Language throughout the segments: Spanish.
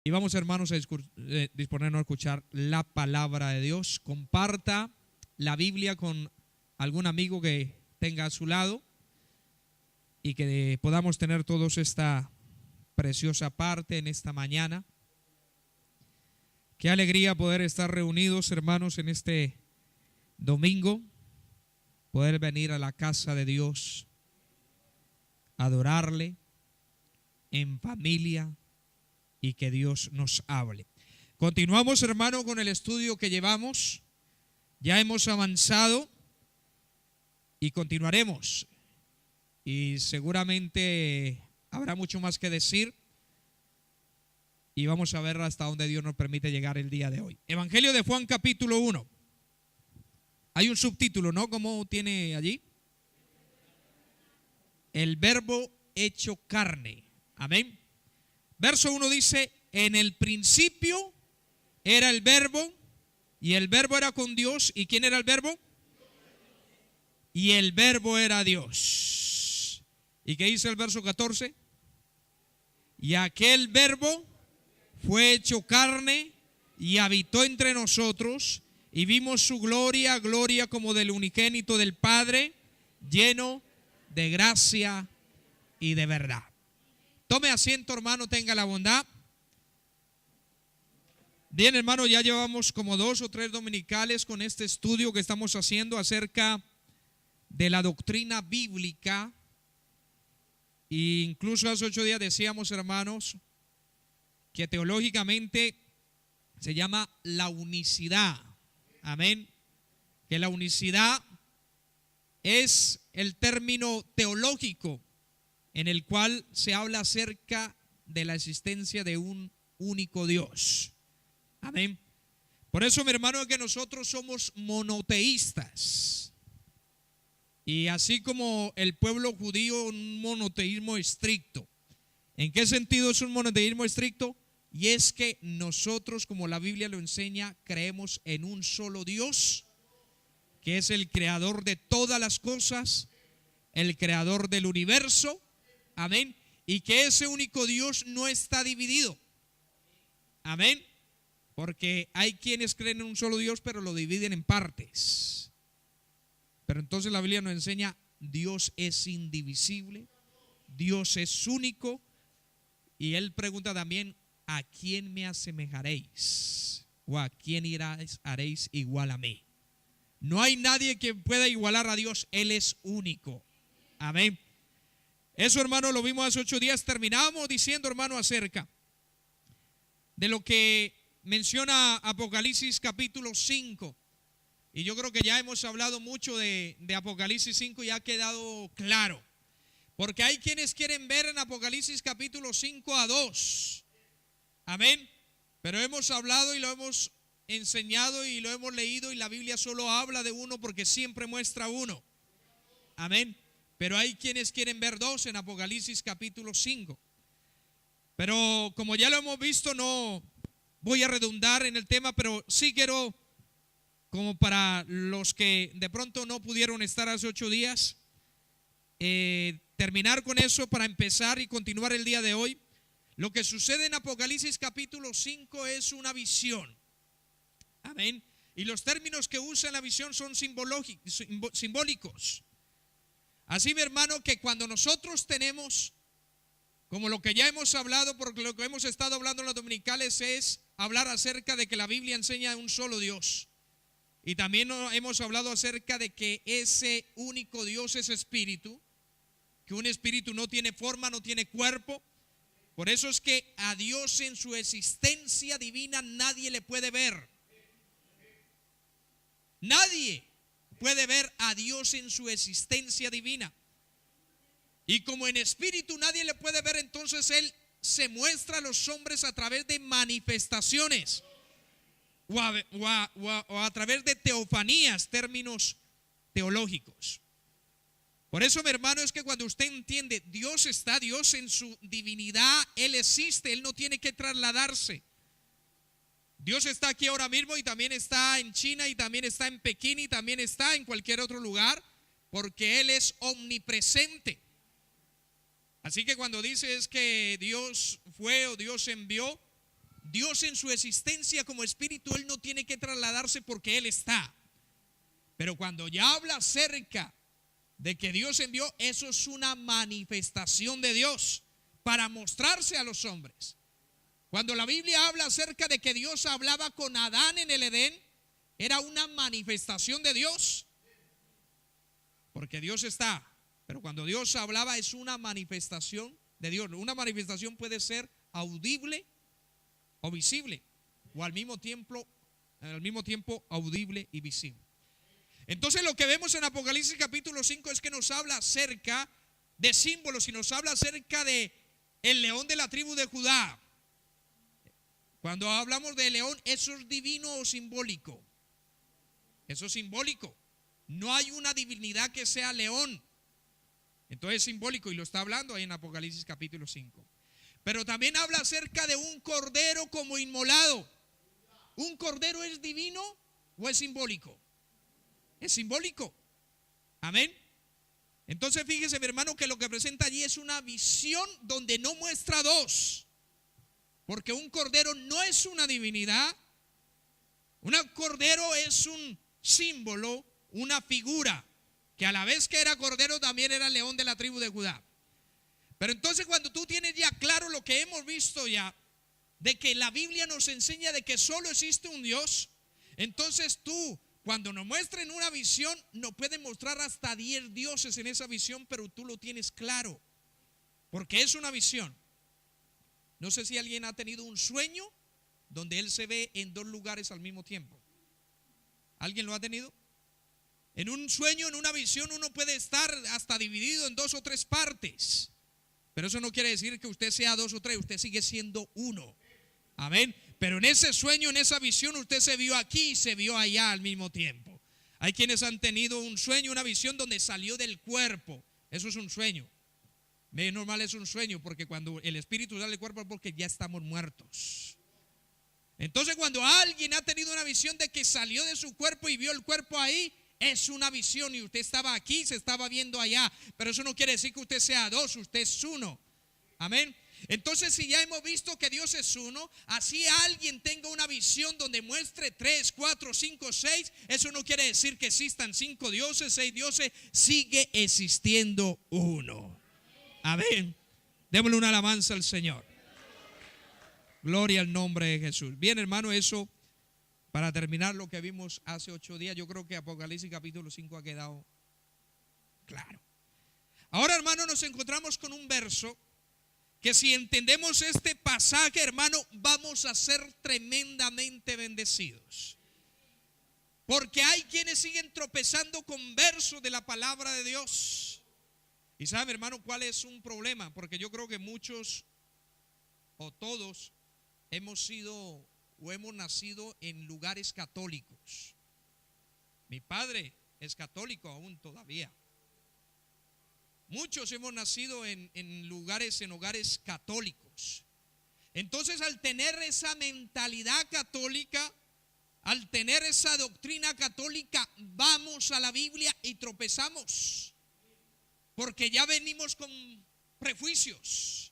Y vamos, hermanos, a disponernos a escuchar la palabra de Dios. Comparta la Biblia con algún amigo que tenga a su lado y que podamos tener todos esta preciosa parte en esta mañana. Qué alegría poder estar reunidos, hermanos, en este domingo, poder venir a la casa de Dios, adorarle en familia y que Dios nos hable. Continuamos, hermano, con el estudio que llevamos. Ya hemos avanzado y continuaremos. Y seguramente habrá mucho más que decir. Y vamos a ver hasta dónde Dios nos permite llegar el día de hoy. Evangelio de Juan, capítulo 1. Hay un subtítulo, ¿no? ¿Cómo tiene allí? El verbo hecho carne. Amén. Verso 1 dice: en el principio era el verbo, y el verbo era con Dios. ¿Y quién era el verbo? Y el verbo era Dios. ¿Y qué dice el verso 14? Y aquel verbo fue hecho carne y habitó entre nosotros, y vimos su gloria, gloria como del unigénito del Padre, lleno de gracia y de verdad. Tome asiento, hermano, tenga la bondad. Bien, hermano, ya llevamos como 2 o 3 dominicales con este estudio que estamos haciendo acerca de la doctrina bíblica. E incluso hace 8 días decíamos, hermanos, que teológicamente se llama la unicidad. Amén. Que la unicidad es el término teológico en el cual se habla acerca de la existencia de un único Dios. Amén. Por eso, mi hermano, es que nosotros somos monoteístas. Y así como el pueblo judío, un monoteísmo estricto. ¿En qué sentido es un monoteísmo estricto? Y es que nosotros, como la Biblia lo enseña, creemos en un solo Dios, que es el creador de todas las cosas, el creador del universo. Amén. Y que ese único Dios no está dividido. Amén. Porque hay quienes creen en un solo Dios, pero lo dividen en partes. Pero entonces la Biblia nos enseña: Dios es indivisible, Dios es único. Y Él pregunta también: ¿a quién me asemejaréis? ¿O a quién haréis igual a mí? No hay nadie que pueda igualar a Dios. Él es único. Amén. Eso, hermano, lo vimos hace 8 días. Terminamos diciendo, hermano, acerca de lo que menciona Apocalipsis capítulo 5. Y yo creo que ya hemos hablado mucho de Apocalipsis 5 y ha quedado claro. Porque hay quienes quieren ver en Apocalipsis capítulo 5 a 2. Amén. Pero hemos hablado y lo hemos enseñado y lo hemos leído, y la Biblia solo habla de uno porque siempre muestra uno. Amén. Pero hay quienes quieren ver 2 en Apocalipsis capítulo 5. Pero como ya lo hemos visto, no voy a redundar en el tema, pero sí quiero, como para los que de pronto no pudieron estar hace 8 días, terminar con eso para empezar y continuar el día de hoy. Lo que sucede en Apocalipsis capítulo 5 es una visión. Amén. Y los términos que usa en la visión son simbólicos. Así, mi hermano, que cuando nosotros tenemos, como lo que ya hemos hablado, porque lo que hemos estado hablando en los dominicales es hablar acerca de que la Biblia enseña un solo Dios. Y también hemos hablado acerca de que ese único Dios es espíritu, que un espíritu no tiene forma, no tiene cuerpo. Por eso es que a Dios en su existencia divina nadie le puede ver. Nadie puede ver a Dios en su existencia divina. Y como en espíritu nadie le puede ver, entonces Él se muestra a los hombres a través de manifestaciones o a través de teofanías, términos teológicos. Por eso, mi hermano, es que cuando usted entiende, Dios está, Dios en su divinidad, Él existe, Él no tiene que trasladarse. Dios está aquí ahora mismo, y también está en China, y también está en Pekín, y también está en cualquier otro lugar, porque Él es omnipresente. Así que cuando dice es que Dios fue o Dios envió, Dios en su existencia como espíritu, Él no tiene que trasladarse porque Él está. Pero cuando ya habla acerca de que Dios envió, eso es una manifestación de Dios para mostrarse a los hombres. Cuando la Biblia habla acerca de que Dios hablaba con Adán en el Edén, era una manifestación de Dios, porque Dios está. Pero cuando Dios hablaba es una manifestación de Dios. Una manifestación puede ser audible o visible, o al mismo tiempo audible y visible. Entonces lo que vemos en Apocalipsis capítulo 5 es que nos habla acerca de símbolos y nos habla acerca de el león de la tribu de Judá. Cuando hablamos de león, eso es divino o simbólico. Eso es simbólico. No hay una divinidad que sea león. Entonces es simbólico y lo está hablando ahí en Apocalipsis capítulo 5. Pero también habla acerca de un cordero como inmolado. ¿Un cordero es divino o es simbólico? Es simbólico. Amén. Entonces fíjese, mi hermano, que lo que presenta allí es una visión donde no muestra dos. Porque un cordero no es una divinidad. Un cordero es un símbolo, una figura, que a la vez que era cordero también era león de la tribu de Judá. Pero entonces cuando tú tienes ya claro lo que hemos visto ya, de que la Biblia nos enseña de que solo existe un Dios, entonces tú, cuando nos muestren una visión, nos pueden mostrar hasta 10 dioses en esa visión, pero tú lo tienes claro, porque es una visión. No sé si alguien ha tenido un sueño donde él se ve en 2 lugares al mismo tiempo. ¿Alguien lo ha tenido? En un sueño, en una visión, uno puede estar hasta dividido en 2 o 3 partes. Pero eso no quiere decir que usted sea 2 o 3, usted sigue siendo uno. Amén. Pero en ese sueño, en esa visión, usted se vio aquí y se vio allá al mismo tiempo. Hay quienes han tenido un sueño, una visión donde salió del cuerpo. Eso es un sueño. Es normal, es un sueño, porque cuando el espíritu sale del cuerpo es porque ya estamos muertos. Entonces cuando alguien ha tenido una visión de que salió de su cuerpo y vio el cuerpo ahí, es una visión y usted estaba aquí, se estaba viendo allá. Pero eso no quiere decir que usted sea 2, usted es uno. Amén. Entonces si ya hemos visto que Dios es uno, así alguien tenga una visión donde muestre 3, 4, 5, 6, eso no quiere decir que existan 5 dioses, 6 dioses, sigue existiendo uno. Amén. Démosle una alabanza al Señor. Gloria al nombre de Jesús. Bien, hermano, eso para terminar lo que vimos hace 8 días, yo creo que Apocalipsis capítulo 5 ha quedado claro. Ahora, hermano, nos encontramos con un verso que si entendemos este pasaje, hermano, vamos a ser tremendamente bendecidos. Porque hay quienes siguen tropezando con versos de la palabra de Dios. Y sabe, hermano, cuál es un problema, porque yo creo que muchos o todos hemos sido o hemos nacido en lugares católicos. Mi padre es católico aún todavía. Muchos hemos nacido en hogares católicos. Entonces, al tener esa mentalidad católica, al tener esa doctrina católica, vamos a la Biblia y tropezamos. Porque ya venimos con prejuicios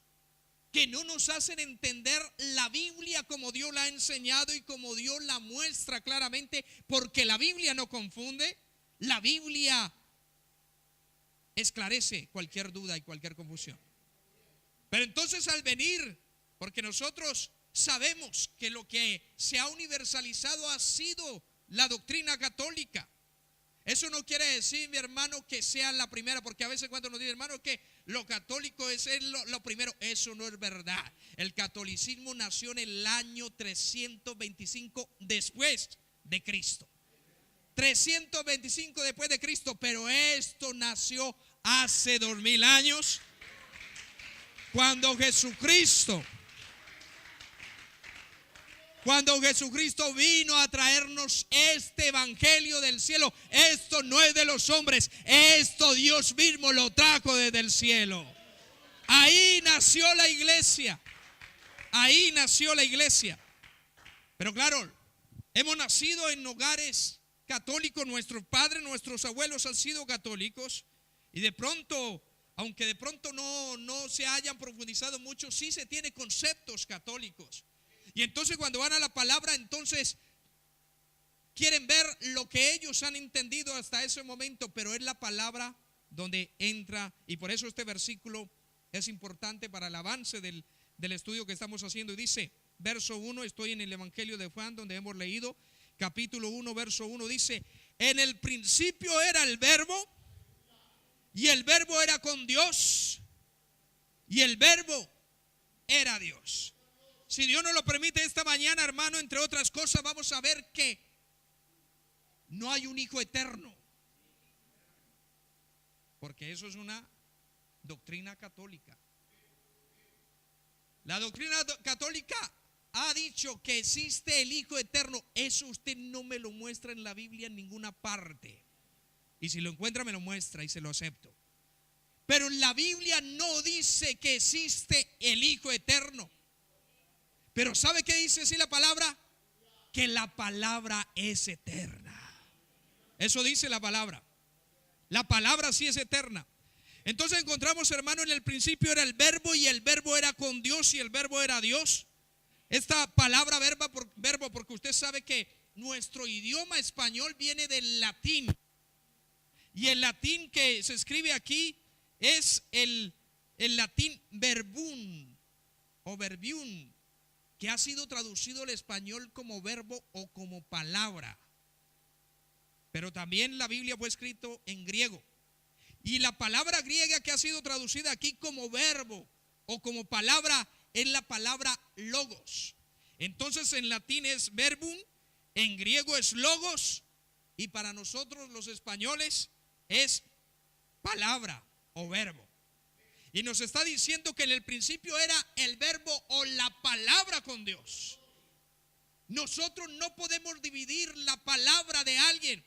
que no nos hacen entender la Biblia como Dios la ha enseñado y como Dios la muestra claramente, porque la Biblia no confunde, la Biblia esclarece cualquier duda y cualquier confusión. Pero entonces al venir, porque nosotros sabemos que lo que se ha universalizado ha sido la doctrina católica. Eso no quiere decir, mi hermano, que sea la primera, porque a veces cuando nos dicen, hermano, que lo católico es lo primero, eso no es verdad. El catolicismo nació en el año 325 después de Cristo. 325 después de Cristo, pero esto nació hace 2000 años, cuando Jesucristo vino a traernos este evangelio del cielo. Esto no es de los hombres, esto Dios mismo lo trajo desde el cielo. Ahí nació la iglesia. Ahí nació la iglesia. Pero claro, hemos nacido en hogares católicos, nuestros padres, nuestros abuelos han sido católicos, y de pronto, aunque de pronto no se hayan profundizado mucho, sí se tiene conceptos católicos. Y entonces cuando van a la palabra, entonces quieren ver lo que ellos han entendido hasta ese momento, pero es la palabra donde entra. Y por eso este versículo es importante para el avance del estudio que estamos haciendo. Y dice, verso 1, estoy en el Evangelio de Juan, donde hemos leído, capítulo 1, verso 1, dice: en el principio era el verbo, y el verbo era con Dios, y el verbo era Dios. Si Dios nos lo permite esta mañana, hermano, entre otras cosas, vamos a ver que no hay un hijo eterno, porque eso es una doctrina católica. La doctrina católica ha dicho que existe el hijo eterno. Eso usted no me lo muestra en la Biblia en ninguna parte. Y si lo encuentra me lo muestra y se lo acepto. Pero en la Biblia no dice que existe el hijo eterno. Pero ¿sabe qué dice así la palabra? Que la palabra es eterna. Eso dice la palabra. La palabra sí es eterna. Entonces encontramos, hermano, en el principio era el verbo, y el verbo era con Dios, y el verbo era Dios. Esta palabra verbo, porque usted sabe que nuestro idioma español viene del latín. Y el latín que se escribe aquí es el latín verbum o verbium, que ha sido traducido al español como verbo o como palabra. Pero también la Biblia fue escrito en griego. Y la palabra griega que ha sido traducida aquí como verbo o como palabra es la palabra logos. Entonces en latín es verbum, en griego es logos, y para nosotros los españoles es palabra o verbo. Y nos está diciendo que en el principio era el verbo o la palabra con Dios. Nosotros no podemos dividir la palabra de alguien.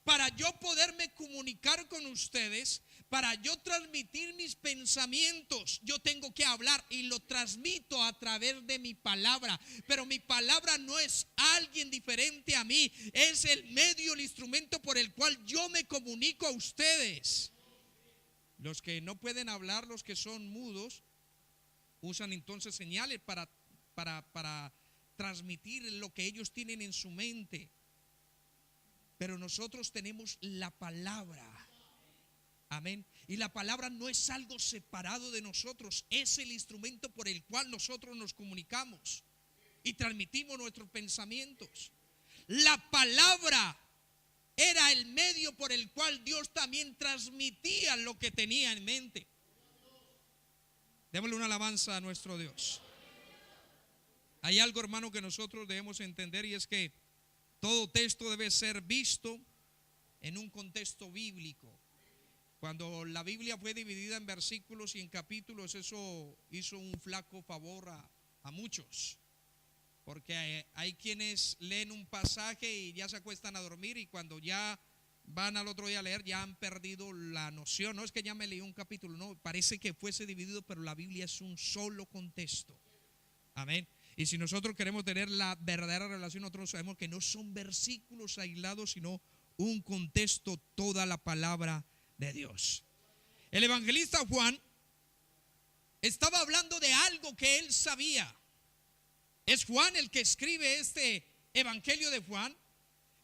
Para yo poderme comunicar con ustedes, para yo transmitir mis pensamientos, yo tengo que hablar, y lo transmito a través de mi palabra. Pero mi palabra no es alguien diferente a mí, es el medio, el instrumento por el cual yo me comunico a ustedes. Los que no pueden hablar, los que son mudos, usan entonces señales para transmitir lo que ellos tienen en su mente. Pero nosotros tenemos la palabra. Amén. Y la palabra no es algo separado de nosotros, es el instrumento por el cual nosotros nos comunicamos y transmitimos nuestros pensamientos. La palabra era el medio por el cual Dios también transmitía lo que tenía en mente. Démosle una alabanza a nuestro Dios. Hay algo, hermano, que nosotros debemos entender, y es que todo texto debe ser visto en un contexto bíblico. Cuando la Biblia fue dividida en versículos y en capítulos, eso hizo un flaco favor a muchos. Porque hay quienes leen un pasaje y ya se acuestan a dormir, y cuando ya van al otro día a leer ya han perdido la noción. No es que ya me leí un capítulo, no, parece que fuese dividido, pero la Biblia es un solo contexto. Amén. Y si nosotros queremos tener la verdadera relación, nosotros sabemos que no son versículos aislados, sino un contexto, toda la palabra de Dios. El evangelista Juan estaba hablando de algo que él sabía. Es Juan el que escribe este evangelio de Juan.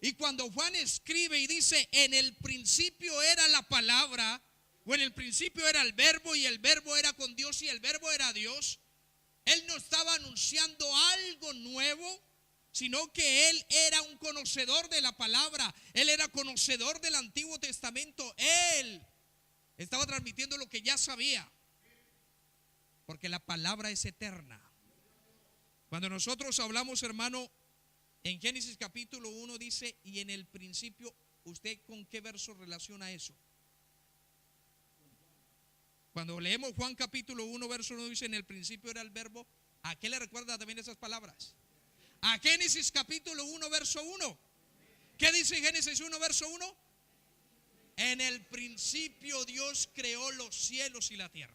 Y cuando Juan escribe y dice: en el principio era la palabra, o en el principio era el verbo, y el verbo era con Dios, y el verbo era Dios, él no estaba anunciando algo nuevo, sino que él era un conocedor de la palabra. Él era conocedor del Antiguo Testamento. Él estaba transmitiendo lo que ya sabía, porque la palabra es eterna. Cuando nosotros hablamos, hermano, en Génesis capítulo 1 dice: y en el principio, ¿usted con qué verso relaciona eso? Cuando leemos Juan capítulo 1 verso 1 dice: en el principio era el verbo. ¿A qué le recuerda también esas palabras? A Génesis capítulo 1 verso 1. ¿Qué dice Génesis 1 verso 1? En el principio Dios creó los cielos y la tierra.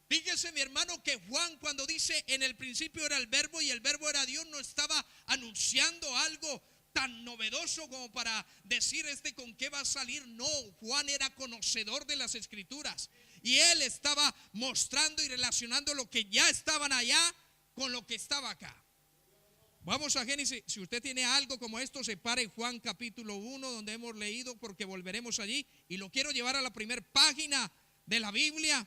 Fíjese, mi hermano, que Juan, cuando dice en el principio era el verbo y el verbo era Dios, no estaba anunciando algo tan novedoso como para decir con qué va a salir. No, Juan era conocedor de las escrituras, y él estaba mostrando y relacionando lo que ya estaban allá con lo que estaba acá. Vamos a Génesis. Si usted tiene algo como esto, separe Juan capítulo 1, donde hemos leído, porque volveremos allí. Y lo quiero llevar a la primera página de la Biblia.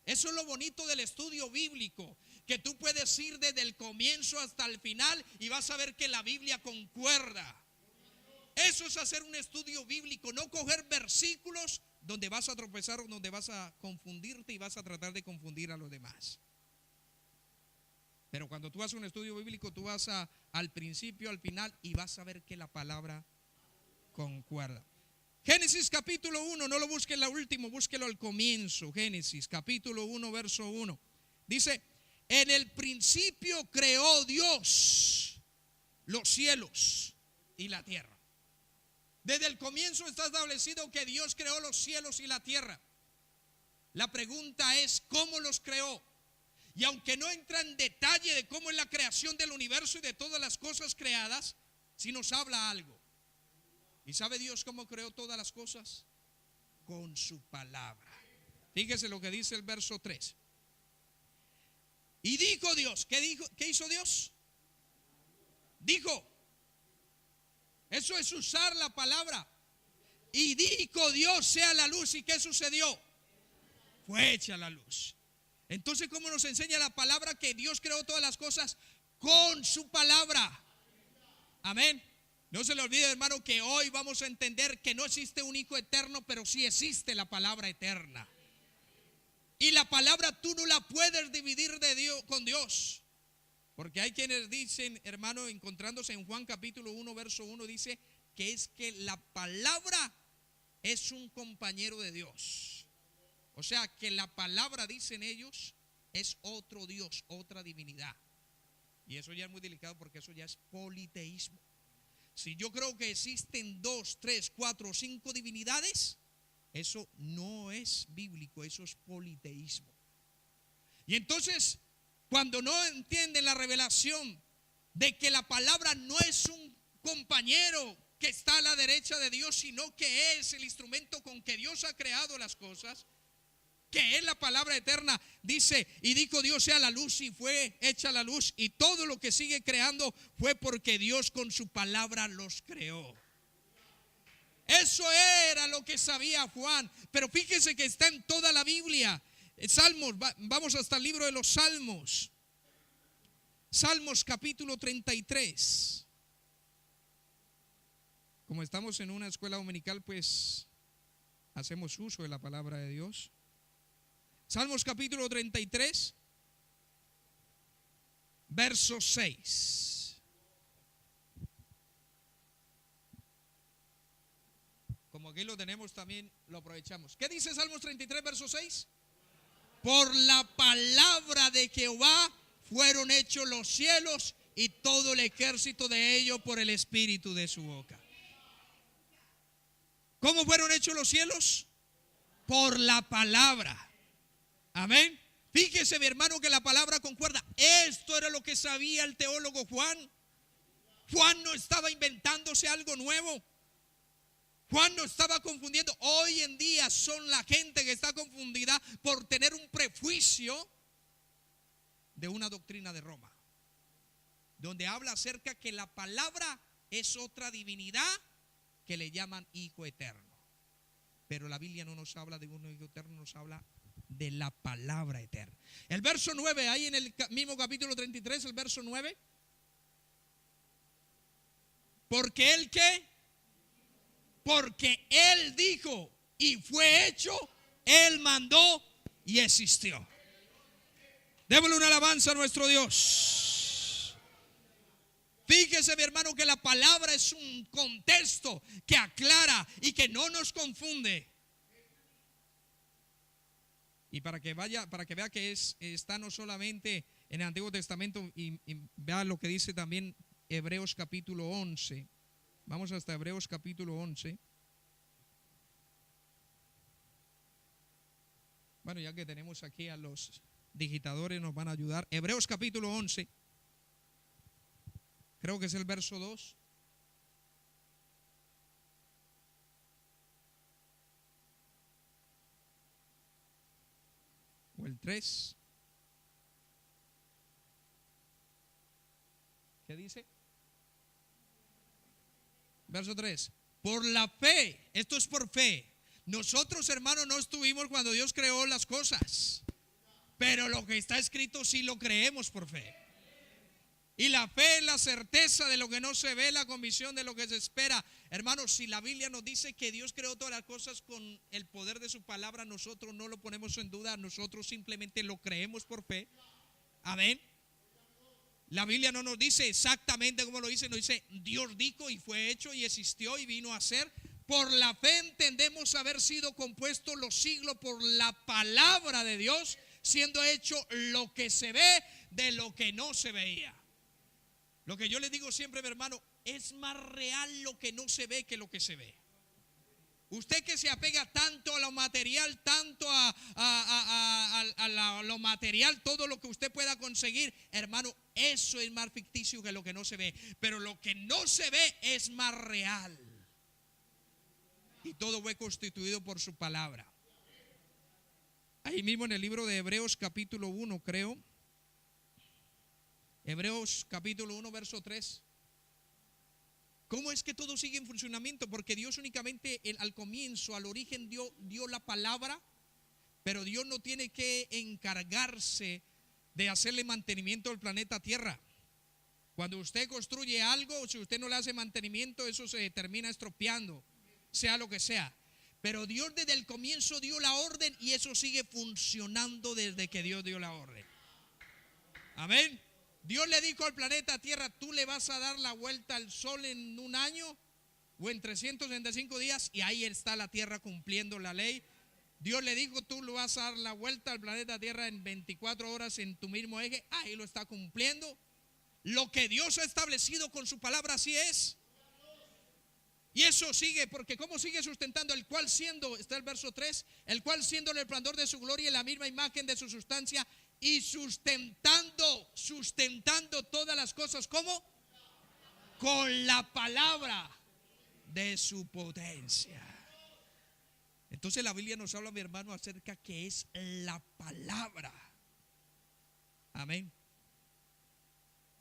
Eso es lo bonito del estudio bíblico, que tú puedes ir desde el comienzo hasta el final y vas a ver que la Biblia concuerda. Eso es hacer un estudio bíblico, no coger versículos donde vas a tropezar o donde vas a confundirte y vas a tratar de confundir a los demás. Pero cuando tú haces un estudio bíblico, tú vas al principio, al final, y vas a ver que la palabra concuerda. Génesis capítulo 1, no lo busque en la última, búsquelo al comienzo. Génesis capítulo 1, verso 1. Dice, en el principio creó Dios los cielos y la tierra. Desde el comienzo está establecido que Dios creó los cielos y la tierra. La pregunta es, ¿cómo los creó? Y aunque no entra en detalle de cómo es la creación del universo y de todas las cosas creadas, sí nos habla algo. ¿Y sabe Dios cómo creó todas las cosas? Con su palabra. Fíjese lo que dice el verso 3. Y dijo Dios, ¿qué hizo Dios? Dijo. Eso es usar la palabra. Y dijo Dios, sea la luz. ¿Y qué sucedió? Fue hecha la luz. Entonces, ¿cómo nos enseña la palabra que Dios creó todas las cosas? Con su palabra. Amén. No se le olvide, hermano, que hoy vamos a entender que no existe un hijo eterno, pero sí existe la palabra eterna. Y la palabra tú no la puedes dividir de Dios, con Dios. Porque hay quienes dicen, hermano, encontrándose en Juan capítulo 1, verso 1, dice que es que la palabra es un compañero de Dios. O sea, que la palabra, dicen ellos, es otro Dios, otra divinidad. Y eso ya es muy delicado porque eso ya es politeísmo. Si yo creo que existen 2, 3, 4, 5 divinidades, eso no es bíblico, eso es politeísmo. Y entonces, cuando no entienden la revelación de que la palabra no es un compañero que está a la derecha de Dios, sino que es el instrumento con que Dios ha creado las cosas, que es la palabra eterna, dice, y dijo Dios sea la luz, y fue hecha la luz, y todo lo que sigue creando fue porque Dios con su palabra los creó. Eso era lo que sabía Juan, pero fíjese que está en toda la Biblia. Salmos, vamos hasta el libro de los Salmos. Salmos capítulo 33. Como estamos en una escuela dominical, pues hacemos uso de la palabra de Dios. Salmos capítulo 33, verso 6. Como aquí lo tenemos, también lo aprovechamos. ¿Qué dice Salmos 33, verso 6? Por la palabra de Jehová fueron hechos los cielos y todo el ejército de ellos por el espíritu de su boca. ¿Cómo fueron hechos los cielos? Por la palabra. Amén. Fíjese, mi hermano, que la palabra concuerda. Esto era lo que sabía el teólogo Juan. Juan no estaba inventándose algo nuevo. Juan no estaba confundiendo. Hoy en día son la gente que está confundida por tener un prejuicio de una doctrina de Roma, donde habla acerca que la palabra es otra divinidad que le llaman hijo eterno. Pero la Biblia no nos habla de un hijo eterno, nos habla de la palabra eterna. El verso 9, ahí en el mismo capítulo 33, el verso 9. Porque él ¿qué? Porque él dijo y fue hecho, él mandó y existió. Démosle una alabanza a nuestro Dios. Fíjese, mi hermano, que la palabra es un contexto que aclara y que no nos confunde. Y para que vea que está no solamente en el Antiguo Testamento, y vea lo que dice también Hebreos capítulo 11. Vamos hasta Hebreos capítulo 11. Bueno, ya que tenemos aquí a los digitadores, nos van a ayudar. Hebreos capítulo 11. Creo que es el verso 2. O el 3. ¿Qué dice? Verso 3. Por la fe, esto es por fe. Nosotros, hermanos, no estuvimos cuando Dios creó las cosas, pero lo que está escrito sí lo creemos por fe. Y la fe es la certeza de lo que no se ve, la convicción de lo que se espera. Hermanos, si la Biblia nos dice que Dios creó todas las cosas con el poder de su palabra, nosotros no lo ponemos en duda, nosotros simplemente lo creemos por fe. Amén. La Biblia no nos dice exactamente como lo dice, nos dice Dios dijo y fue hecho y existió y vino a ser. Por la fe entendemos haber sido compuestos los siglos por la palabra de Dios, siendo hecho lo que se ve de lo que no se veía. Lo que yo les digo siempre, mi hermano, es más real lo que no se ve que lo que se ve. Usted que se apega tanto a lo material, tanto a lo material, todo lo que usted pueda conseguir, hermano, eso es más ficticio que lo que no se ve. Pero lo que no se ve es más real. Y todo fue constituido por su palabra. Ahí mismo en el libro de Hebreos capítulo 1, creo. Hebreos capítulo 1, verso 3. ¿Cómo es que todo sigue en funcionamiento? Porque Dios únicamente al comienzo, al origen dio la palabra, pero Dios no tiene que encargarse de hacerle mantenimiento al planeta Tierra. Cuando usted construye algo, si usted no le hace mantenimiento, eso se termina estropeando, sea lo que sea. Pero Dios desde el comienzo dio la orden y eso sigue funcionando desde que Dios dio la orden. Amén. Dios le dijo al planeta Tierra, tú le vas a dar la vuelta al sol en un año o en 365 días y ahí está la Tierra cumpliendo la ley. Dios le dijo, tú le vas a dar la vuelta al planeta Tierra en 24 horas en tu mismo eje, ahí lo está cumpliendo. Lo que Dios ha establecido con su palabra así es. Y eso sigue, porque ¿cómo sigue sustentando? El cual siendo, está el verso 3, el cual siendo el resplandor de su gloria y la misma imagen de su sustancia y sustentando todas las cosas, ¿cómo? Con la palabra de su potencia. Entonces la Biblia nos habla, mi hermano, acerca que es la palabra. Amén.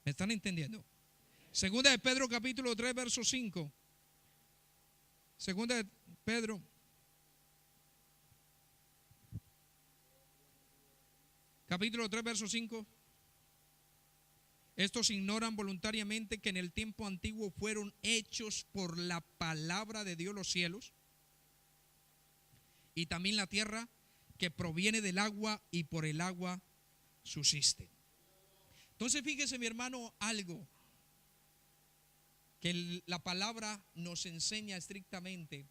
¿Me están entendiendo? Segunda de Pedro capítulo 3 verso 5. Segunda de Pedro capítulo 3 verso 5. Estos ignoran voluntariamente que en el tiempo antiguo fueron hechos por la palabra de Dios los cielos y también la tierra, que proviene del agua y por el agua subsiste. Entonces fíjese, mi hermano, algo que la palabra nos enseña estrictamente,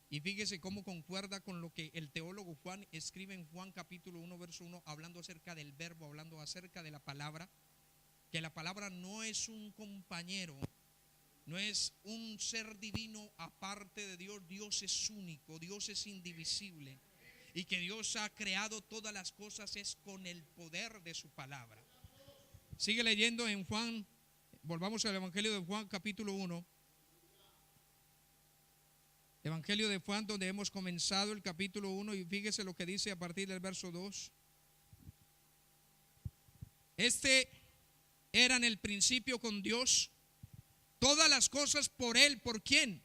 y fíjese cómo concuerda con lo que el teólogo Juan escribe en Juan capítulo 1 verso 1, hablando acerca del verbo, hablando acerca de la palabra, que la palabra no es un compañero, no es un ser divino aparte de Dios. Dios es único, Dios es indivisible, y que Dios ha creado todas las cosas es con el poder de su palabra. Sigue leyendo en Juan, volvamos al Evangelio de Juan capítulo 1. Evangelio de Juan, donde hemos comenzado el capítulo 1, y fíjese lo que dice a partir del verso 2. Este era en el principio con Dios, todas las cosas por Él, ¿por quién?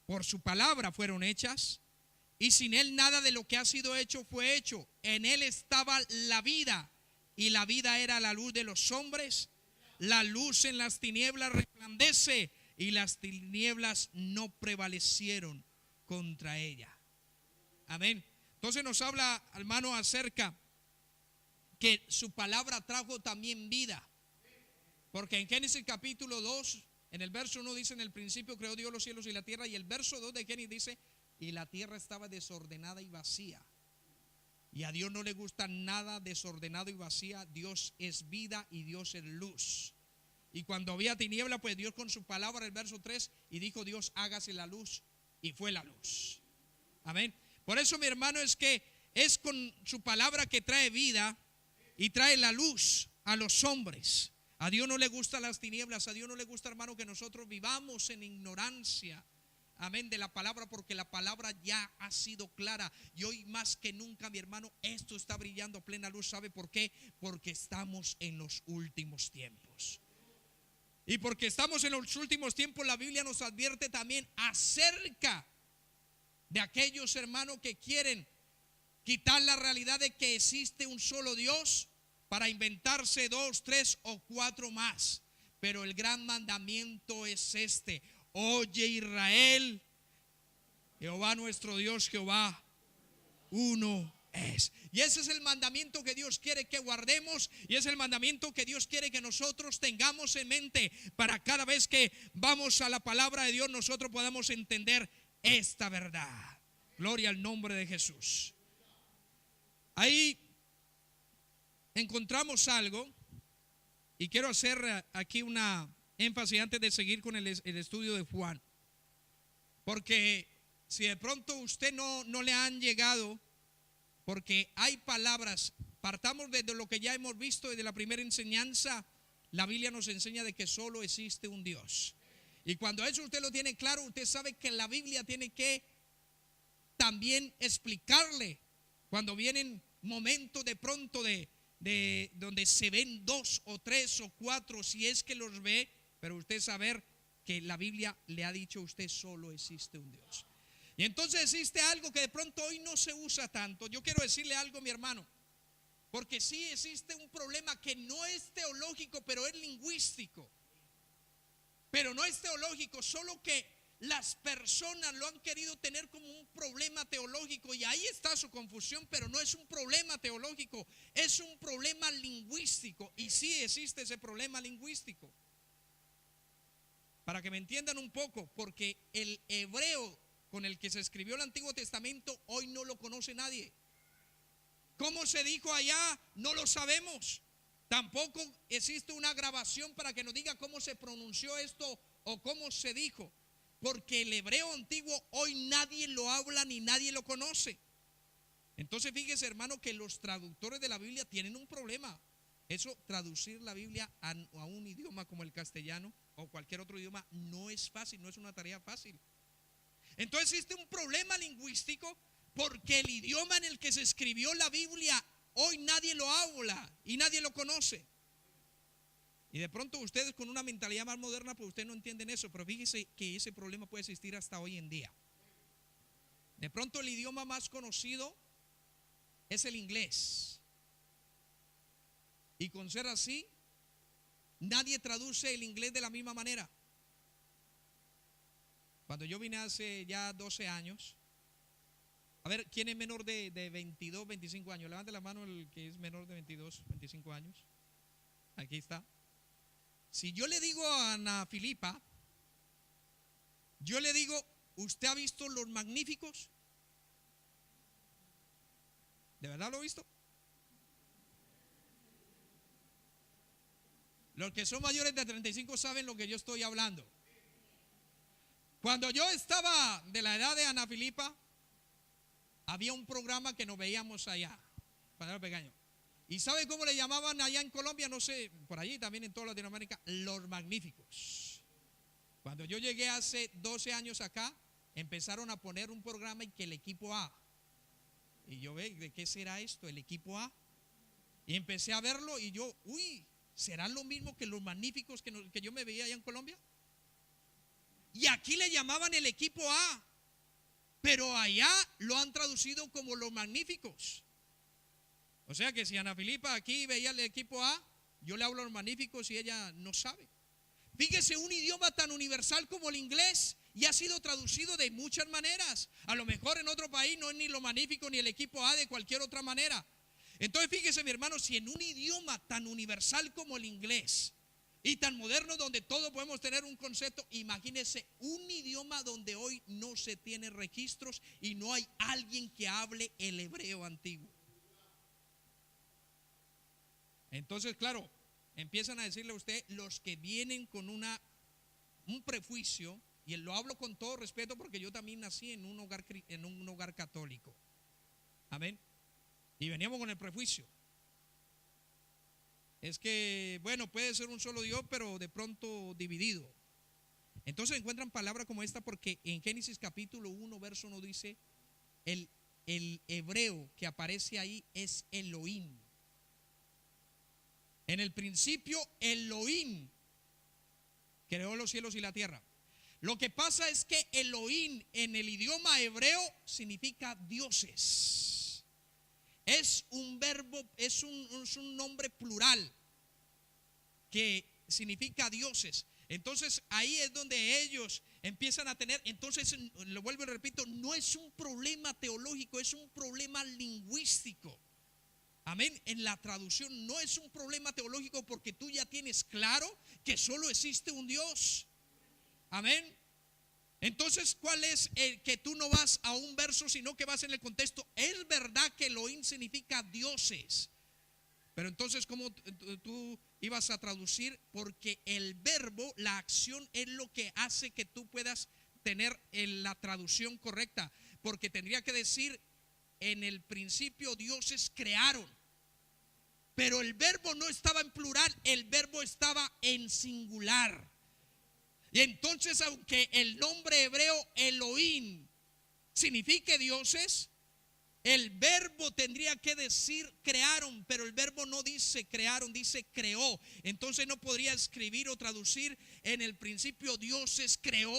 Por su palabra fueron hechas, y sin Él nada de lo que ha sido hecho fue hecho. En Él estaba la vida, y la vida era la luz de los hombres. La luz en las tinieblas resplandece, y las tinieblas no prevalecieron contra ella. Amén. Entonces nos habla, hermano, acerca que su palabra trajo también vida. Porque en Génesis capítulo 2, en el verso 1 dice, en el principio creó Dios los cielos y la tierra. Y el verso 2 de Génesis dice, y la tierra estaba desordenada y vacía. Y a Dios no le gusta nada desordenado y vacía. Dios es vida y Dios es luz. Y cuando había tiniebla, pues Dios con su palabra, el verso 3, y dijo Dios, hágase la luz, y fue la luz. Amén. Por eso, mi hermano, es que es con su palabra que trae vida y trae la luz a los hombres. A Dios no le gustan las tinieblas, a Dios no le gusta, hermano, que nosotros vivamos en ignorancia. amén, de la palabra, porque la palabra ya ha sido clara. Y hoy más que nunca, mi hermano, esto está brillando a plena luz. ¿Sabe por qué? Porque estamos en los últimos tiempos. Y porque estamos en los últimos tiempos, la Biblia nos advierte también acerca de aquellos hermanos que quieren quitar la realidad de que existe un solo Dios para inventarse 2, 3 o 4 más. Pero el gran mandamiento es este: oye Israel, Jehová nuestro Dios, Jehová uno es. Y ese es el mandamiento que Dios quiere que guardemos, y es el mandamiento que Dios quiere que nosotros tengamos en mente, para cada vez que vamos a la palabra de Dios nosotros podamos entender esta verdad. Gloria al nombre de Jesús. Ahí encontramos algo, y quiero hacer aquí una énfasis antes de seguir con el estudio de Juan, porque si de pronto usted no le han llegado, porque hay palabras, partamos desde lo que ya hemos visto desde la primera enseñanza. La Biblia nos enseña de que solo existe un Dios, y cuando eso usted lo tiene claro, usted sabe que la Biblia tiene que también explicarle cuando vienen momentos de pronto de donde se ven 2 o 3 o 4, si es que los ve, pero usted saber que la Biblia le ha dicho a usted solo existe un Dios. Y entonces existe algo que de pronto hoy no se usa tanto. Yo quiero decirle algo, mi hermano, porque sí existe un problema que no es teológico, pero es lingüístico. Pero no es teológico, solo que las personas lo han querido tener como un problema teológico, y ahí está su confusión. Pero no es un problema teológico, es un problema lingüístico. Y sí existe ese problema lingüístico. Para que me entiendan un poco, porque el hebreo con el que se escribió el Antiguo Testamento hoy no lo conoce nadie. ¿Cómo se dijo allá? No lo sabemos. Tampoco existe una grabación para que nos diga cómo se pronunció esto o cómo se dijo, porque el hebreo antiguo hoy nadie lo habla ni nadie lo conoce. Entonces fíjese, hermano, que los traductores de la Biblia tienen un problema. Eso, traducir la Biblia a un idioma como el castellano o cualquier otro idioma, no es fácil, no es una tarea fácil. Entonces existe un problema lingüístico, porque el idioma en el que se escribió la Biblia hoy nadie lo habla y nadie lo conoce. Y de pronto ustedes con una mentalidad más moderna, pues ustedes no entienden eso, pero fíjese que ese problema puede existir hasta hoy en día. De pronto el idioma más conocido es el inglés, y con ser así, nadie traduce el inglés de la misma manera. Cuando yo vine hace ya 12 años, a ver, ¿quién es menor de 22, 25 años? Levante la mano el que es menor de 22, 25 años. Aquí está. Si yo le digo a Ana Filipa, yo le digo, ¿usted ha visto Los Magníficos? ¿De verdad lo ha visto? Los que son mayores de 35 saben lo que yo estoy hablando. Cuando yo estaba de la edad de Ana Filipa, había un programa que nos veíamos allá, cuando era pequeño. ¿Y sabe cómo le llamaban allá en Colombia? No sé, por allí también en toda Latinoamérica, Los Magníficos. Cuando yo llegué hace 12 años acá, empezaron a poner un programa y que el equipo A. Y yo ve, ¿de qué será esto? El equipo A. Y empecé a verlo y yo, uy, ¿será lo mismo que Los Magníficos que yo me veía allá en Colombia? Y aquí le llamaban el equipo A, pero allá lo han traducido como Los Magníficos. O sea que si Ana Filipa aquí veía el equipo A, yo le hablo a Los Magníficos y ella no sabe. Fíjese, un idioma tan universal como el inglés, y ha sido traducido de muchas maneras. A lo mejor en otro país no es ni Los Magníficos ni el equipo A, de cualquier otra manera. Entonces fíjese, mi hermano, si en un idioma tan universal como el inglés y tan moderno, donde todos podemos tener un concepto, imagínese un idioma donde hoy no se tiene registros y no hay alguien que hable el hebreo antiguo. Entonces, claro, empiezan a decirle a usted los que vienen con un prejuicio, y lo hablo con todo respeto porque yo también nací en un hogar católico. Amén. Y veníamos con el prejuicio. Es que, bueno, puede ser un solo Dios, pero de pronto dividido. Entonces encuentran palabra como esta porque en Génesis capítulo 1 verso 1 dice el, el hebreo que aparece ahí es Elohim. En el principio Elohim creó los cielos y la tierra. Lo que pasa es que Elohim en el idioma hebreo significa dioses. Es un verbo, es un nombre plural que significa dioses. Entonces ahí es donde ellos empiezan a tener, entonces lo vuelvo y repito, no es un problema teológico, es un problema lingüístico. Amén. En la traducción no es un problema teológico porque tú ya tienes claro que solo existe un Dios. Amén. Entonces, ¿cuál es el que tú no vas a un verso sino que vas en el contexto? Es verdad que Elohim significa dioses, pero entonces ¿cómo tú ibas a traducir? Porque el verbo, la acción es lo que hace que tú puedas tener la traducción correcta, porque tendría que decir en el principio dioses crearon, pero el verbo no estaba en plural, el verbo estaba en singular. Y entonces, aunque el nombre hebreo Elohim signifique dioses, el verbo tendría que decir crearon, pero el verbo no dice crearon, dice creó. Entonces no podría escribir o traducir en el principio dioses creó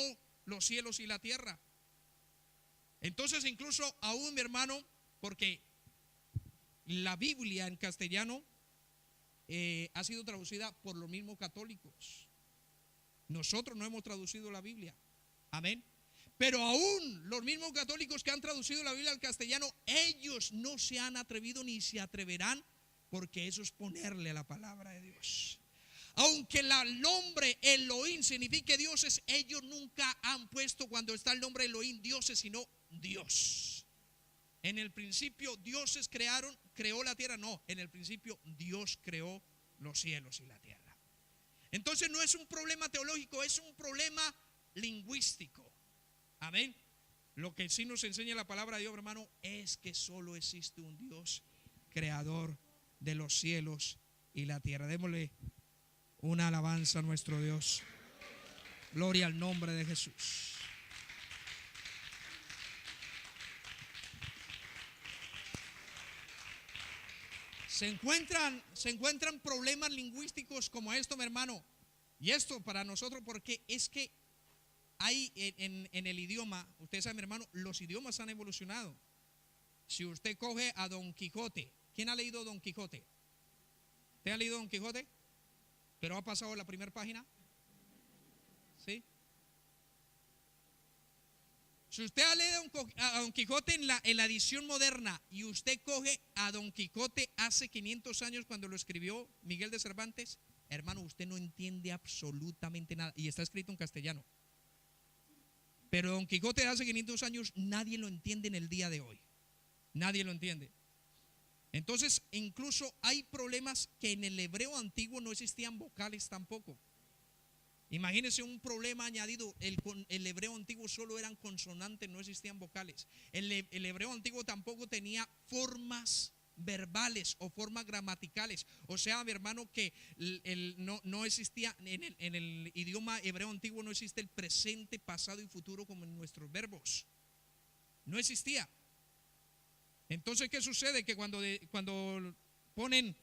los cielos y la tierra. Entonces incluso aún, mi hermano, porque la Biblia en castellano ha sido traducida por los mismos católicos. Nosotros no hemos traducido la Biblia. Amén. Pero aún los mismos católicos que han traducido la Biblia al castellano, ellos no se han atrevido ni se atreverán, porque eso es ponerle a la palabra de Dios. Aunque el nombre Elohim signifique dioses, ellos nunca han puesto cuando está el nombre Elohim dioses, sino Dios. En el principio dioses creó la tierra. No, en el principio Dios creó los cielos y la tierra. Entonces no es un problema teológico, es un problema lingüístico. Amén. Lo que sí nos enseña la palabra de Dios, hermano, es que solo existe un Dios creador de los cielos y la tierra. Démosle una alabanza a nuestro Dios. Gloria al nombre de Jesús. Se encuentran problemas lingüísticos como esto, mi hermano. Y esto para nosotros, porque es que hay en el idioma, usted sabe, mi hermano, los idiomas han evolucionado. Si usted coge a Don Quijote, ¿quién ha leído Don Quijote? ¿Usted ha leído Don Quijote? ¿Pero ha pasado la primera página? ¿Sí? Si usted ha leído a Don Quijote en la edición moderna y usted coge a Don Quijote hace 500 años cuando lo escribió Miguel de Cervantes, hermano, usted no entiende absolutamente nada. Y está escrito en castellano. Pero Don Quijote de hace 500 años nadie lo entiende en el día de hoy. Nadie lo entiende. Entonces, incluso hay problemas que en el hebreo antiguo no existían vocales tampoco. Imagínense un problema añadido. El hebreo antiguo solo eran consonantes, no existían vocales. El hebreo antiguo tampoco tenía formas verbales o formas gramaticales. O sea, mi hermano, que no existía en el idioma hebreo antiguo, no existe el presente, pasado y futuro como en nuestros verbos. No existía. Entonces, ¿qué sucede? Que cuando ponen,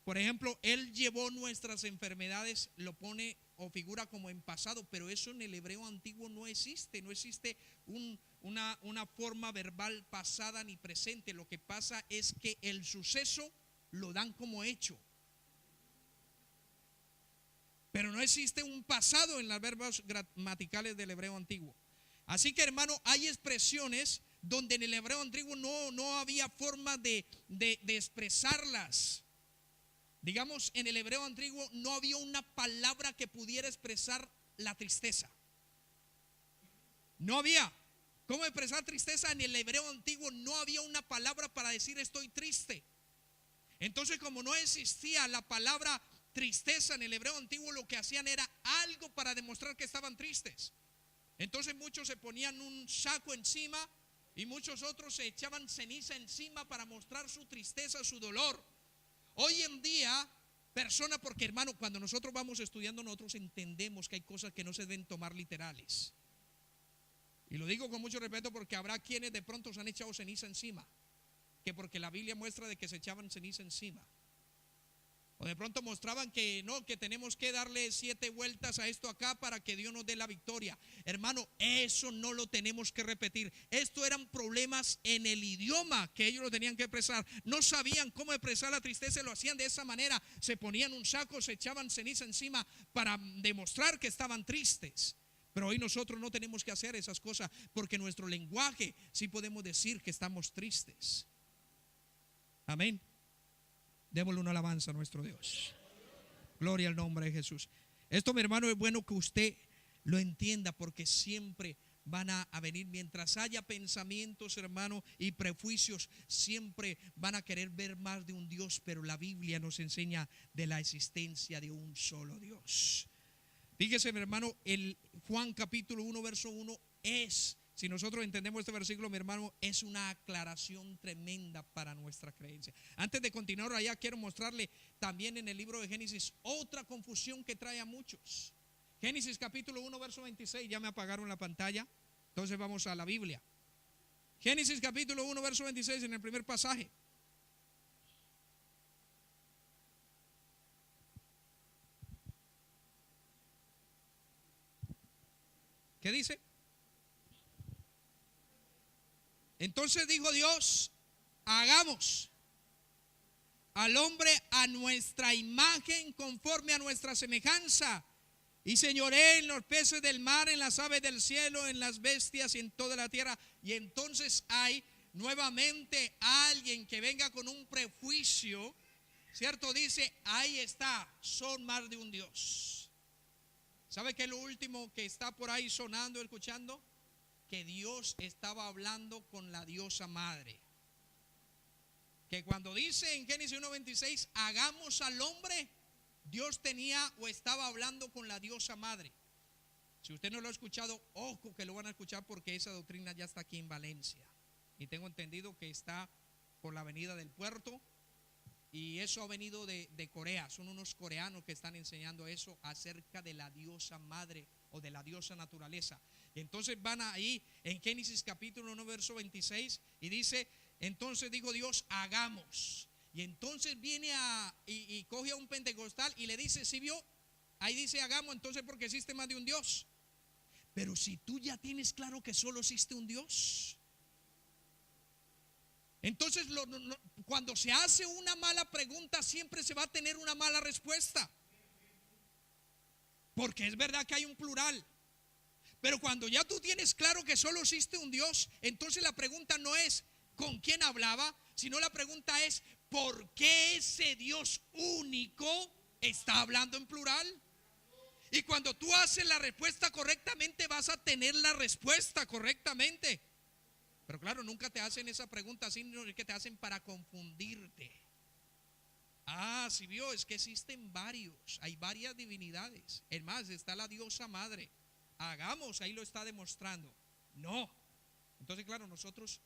por ejemplo, Él llevó nuestras enfermedades, lo pone o figura como en pasado, pero eso en el hebreo antiguo no existe. No existe una forma verbal pasada ni presente. Lo que pasa es que el suceso lo dan como hecho, pero no existe un pasado en las verbas gramaticales del hebreo antiguo. Así que, hermano, hay expresiones donde en el hebreo antiguo no había forma de expresarlas. Digamos, en el hebreo antiguo no había una palabra que pudiera expresar la tristeza. No había. ¿Cómo expresar tristeza? En el hebreo antiguo no había una palabra para decir estoy triste. Entonces, como no existía la palabra tristeza en el hebreo antiguo, lo que hacían era algo para demostrar que estaban tristes. Entonces muchos se ponían un saco encima y muchos otros se echaban ceniza encima para mostrar su tristeza, su dolor. Hoy en día persona, porque hermano, cuando nosotros vamos estudiando, nosotros entendemos que hay cosas que no se deben tomar literales. Y lo digo con mucho respeto porque habrá quienes de pronto se han echado ceniza encima, que porque la Biblia muestra de que se echaban ceniza encima. O de pronto mostraban que no, que tenemos que darle 7 vueltas a esto acá para que Dios nos dé la victoria. Hermano, eso no lo tenemos que repetir. Esto eran problemas en el idioma que ellos lo tenían que expresar. No sabían cómo expresar la tristeza, lo hacían de esa manera. Se ponían un saco, se echaban ceniza encima para demostrar que estaban tristes. Pero hoy nosotros no tenemos que hacer esas cosas, porque nuestro lenguaje sí podemos decir que estamos tristes. Amén. Démosle una alabanza a nuestro Dios. Gloria al nombre de Jesús. Esto, mi hermano, es bueno que usted lo entienda, porque siempre van a venir, mientras haya pensamientos, hermano, y prejuicios, siempre van a querer ver más de un Dios, pero la Biblia nos enseña de la existencia de un solo Dios. Fíjese, mi hermano, el Juan capítulo 1 verso 1 es, si nosotros entendemos este versículo, mi hermano, es una aclaración tremenda para nuestra creencia. Antes de continuar allá, quiero mostrarle también en el libro de Génesis otra confusión que trae a muchos. Génesis capítulo 1 verso 26, ya me apagaron la pantalla, entonces vamos a la Biblia. Génesis capítulo 1 verso 26, en el primer pasaje. ¿Qué dice? Entonces dijo Dios: hagamos al hombre a nuestra imagen, conforme a nuestra semejanza, y señoree en los peces del mar, en las aves del cielo, en las bestias y en toda la tierra. Y entonces hay nuevamente alguien que venga con un prejuicio, ¿cierto? Dice, ahí está, son más de un Dios. ¿Sabe qué es lo último que está por ahí sonando, escuchando? Que Dios estaba hablando con la diosa madre. Que cuando dice en Génesis 1:26, hagamos al hombre, Dios tenía o estaba hablando con la diosa madre. Si usted no lo ha escuchado, ojo que lo van a escuchar, porque esa doctrina ya está aquí en Valencia. Y tengo entendido que está por la avenida del Puerto. Y eso ha venido de Corea. Son unos coreanos que están enseñando eso acerca de la diosa madre o de la diosa naturaleza. Y entonces van ahí en Génesis capítulo 1 verso 26 y dice, entonces dijo Dios, hagamos. Y entonces viene y coge a un pentecostal y le dice, ¿sí vio? Ahí dice hagamos, entonces porque existe más de un Dios. Pero si tú ya tienes claro que solo existe un Dios, entonces cuando se hace una mala pregunta, siempre se va a tener una mala respuesta. Porque es verdad que hay un plural. Pero cuando ya tú tienes claro que solo existe un Dios, entonces la pregunta no es con quién hablaba, sino la pregunta es ¿por qué ese Dios único está hablando en plural? Y cuando tú haces la respuesta correctamente, vas a tener la respuesta correctamente. Pero claro, nunca te hacen esa pregunta, sino que te hacen para confundirte. Ah, si vio, es que existen varios, hay varias divinidades. Es más, está la diosa madre. Hagamos, ahí lo está demostrando. No. Entonces, claro, nosotros,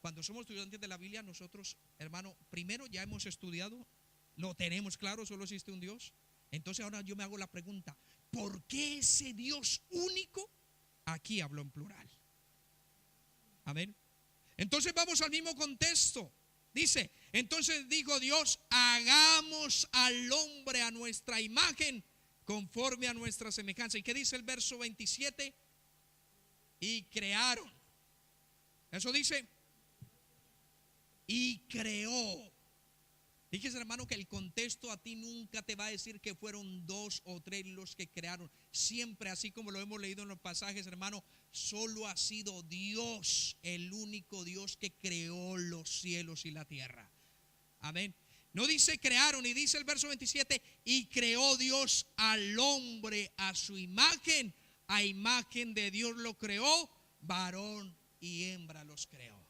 cuando somos estudiantes de la Biblia, nosotros, hermano, primero ya hemos estudiado, lo tenemos claro, solo existe un Dios. Entonces ahora yo me hago la pregunta, ¿por qué ese Dios único aquí habló en plural? Amén. Entonces vamos al mismo contexto. Dice, entonces dijo Dios, hagamos al hombre a nuestra imagen, conforme a nuestra semejanza. ¿Y qué dice el verso 27? Y crearon. Eso dice, y creó. Fíjese, hermano, que el contexto a ti nunca te va a decir que fueron 2 o 3 los que crearon. Siempre, así como lo hemos leído en los pasajes, hermano, solo ha sido Dios, el único Dios que creó los cielos y la tierra. Amén. No dice crearon, y dice el verso 27, y creó Dios al hombre a su imagen, a imagen de Dios lo creó, varón y hembra los creó.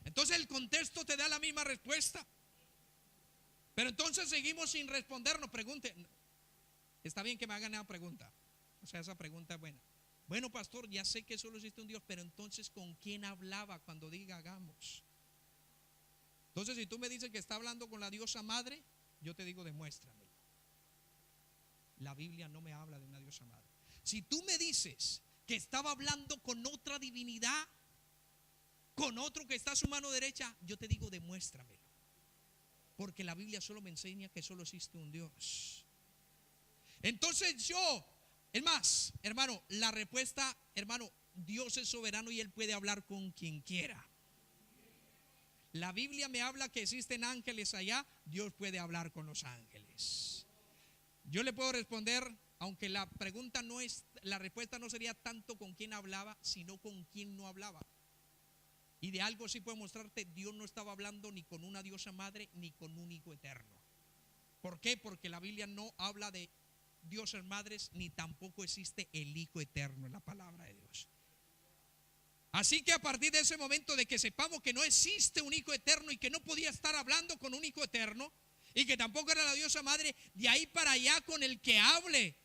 Entonces el contexto te da la misma respuesta. Pero entonces seguimos sin respondernos. Pregunten. Está bien que me hagan esa pregunta. O sea, esa pregunta es buena. Bueno, pastor, ya sé que solo existe un Dios, pero entonces ¿con quién hablaba cuando diga hagamos? Entonces, si tú me dices que está hablando con la diosa madre, yo te digo demuéstramelo. La Biblia no me habla de una diosa madre. Si tú me dices que estaba hablando con otra divinidad, con otro que está a su mano derecha, yo te digo, demuéstramelo. Porque la Biblia solo me enseña que solo existe un Dios. Entonces es más, hermano, la respuesta, hermano, Dios es soberano y Él puede hablar con quien quiera. La Biblia me habla que existen ángeles allá, Dios puede hablar con los ángeles. Yo le puedo responder, aunque la respuesta no sería tanto con quién hablaba, sino con quién no hablaba. Y de algo sí puedo mostrarte, Dios no estaba hablando ni con una diosa madre ni con un hijo eterno. ¿Por qué? Porque la Biblia no habla de diosas madres ni tampoco existe el hijo eterno en la palabra de Dios. Así que a partir de ese momento de que sepamos que no existe un hijo eterno y que no podía estar hablando con un hijo eterno y que tampoco era la diosa madre, de ahí para allá con el que hable.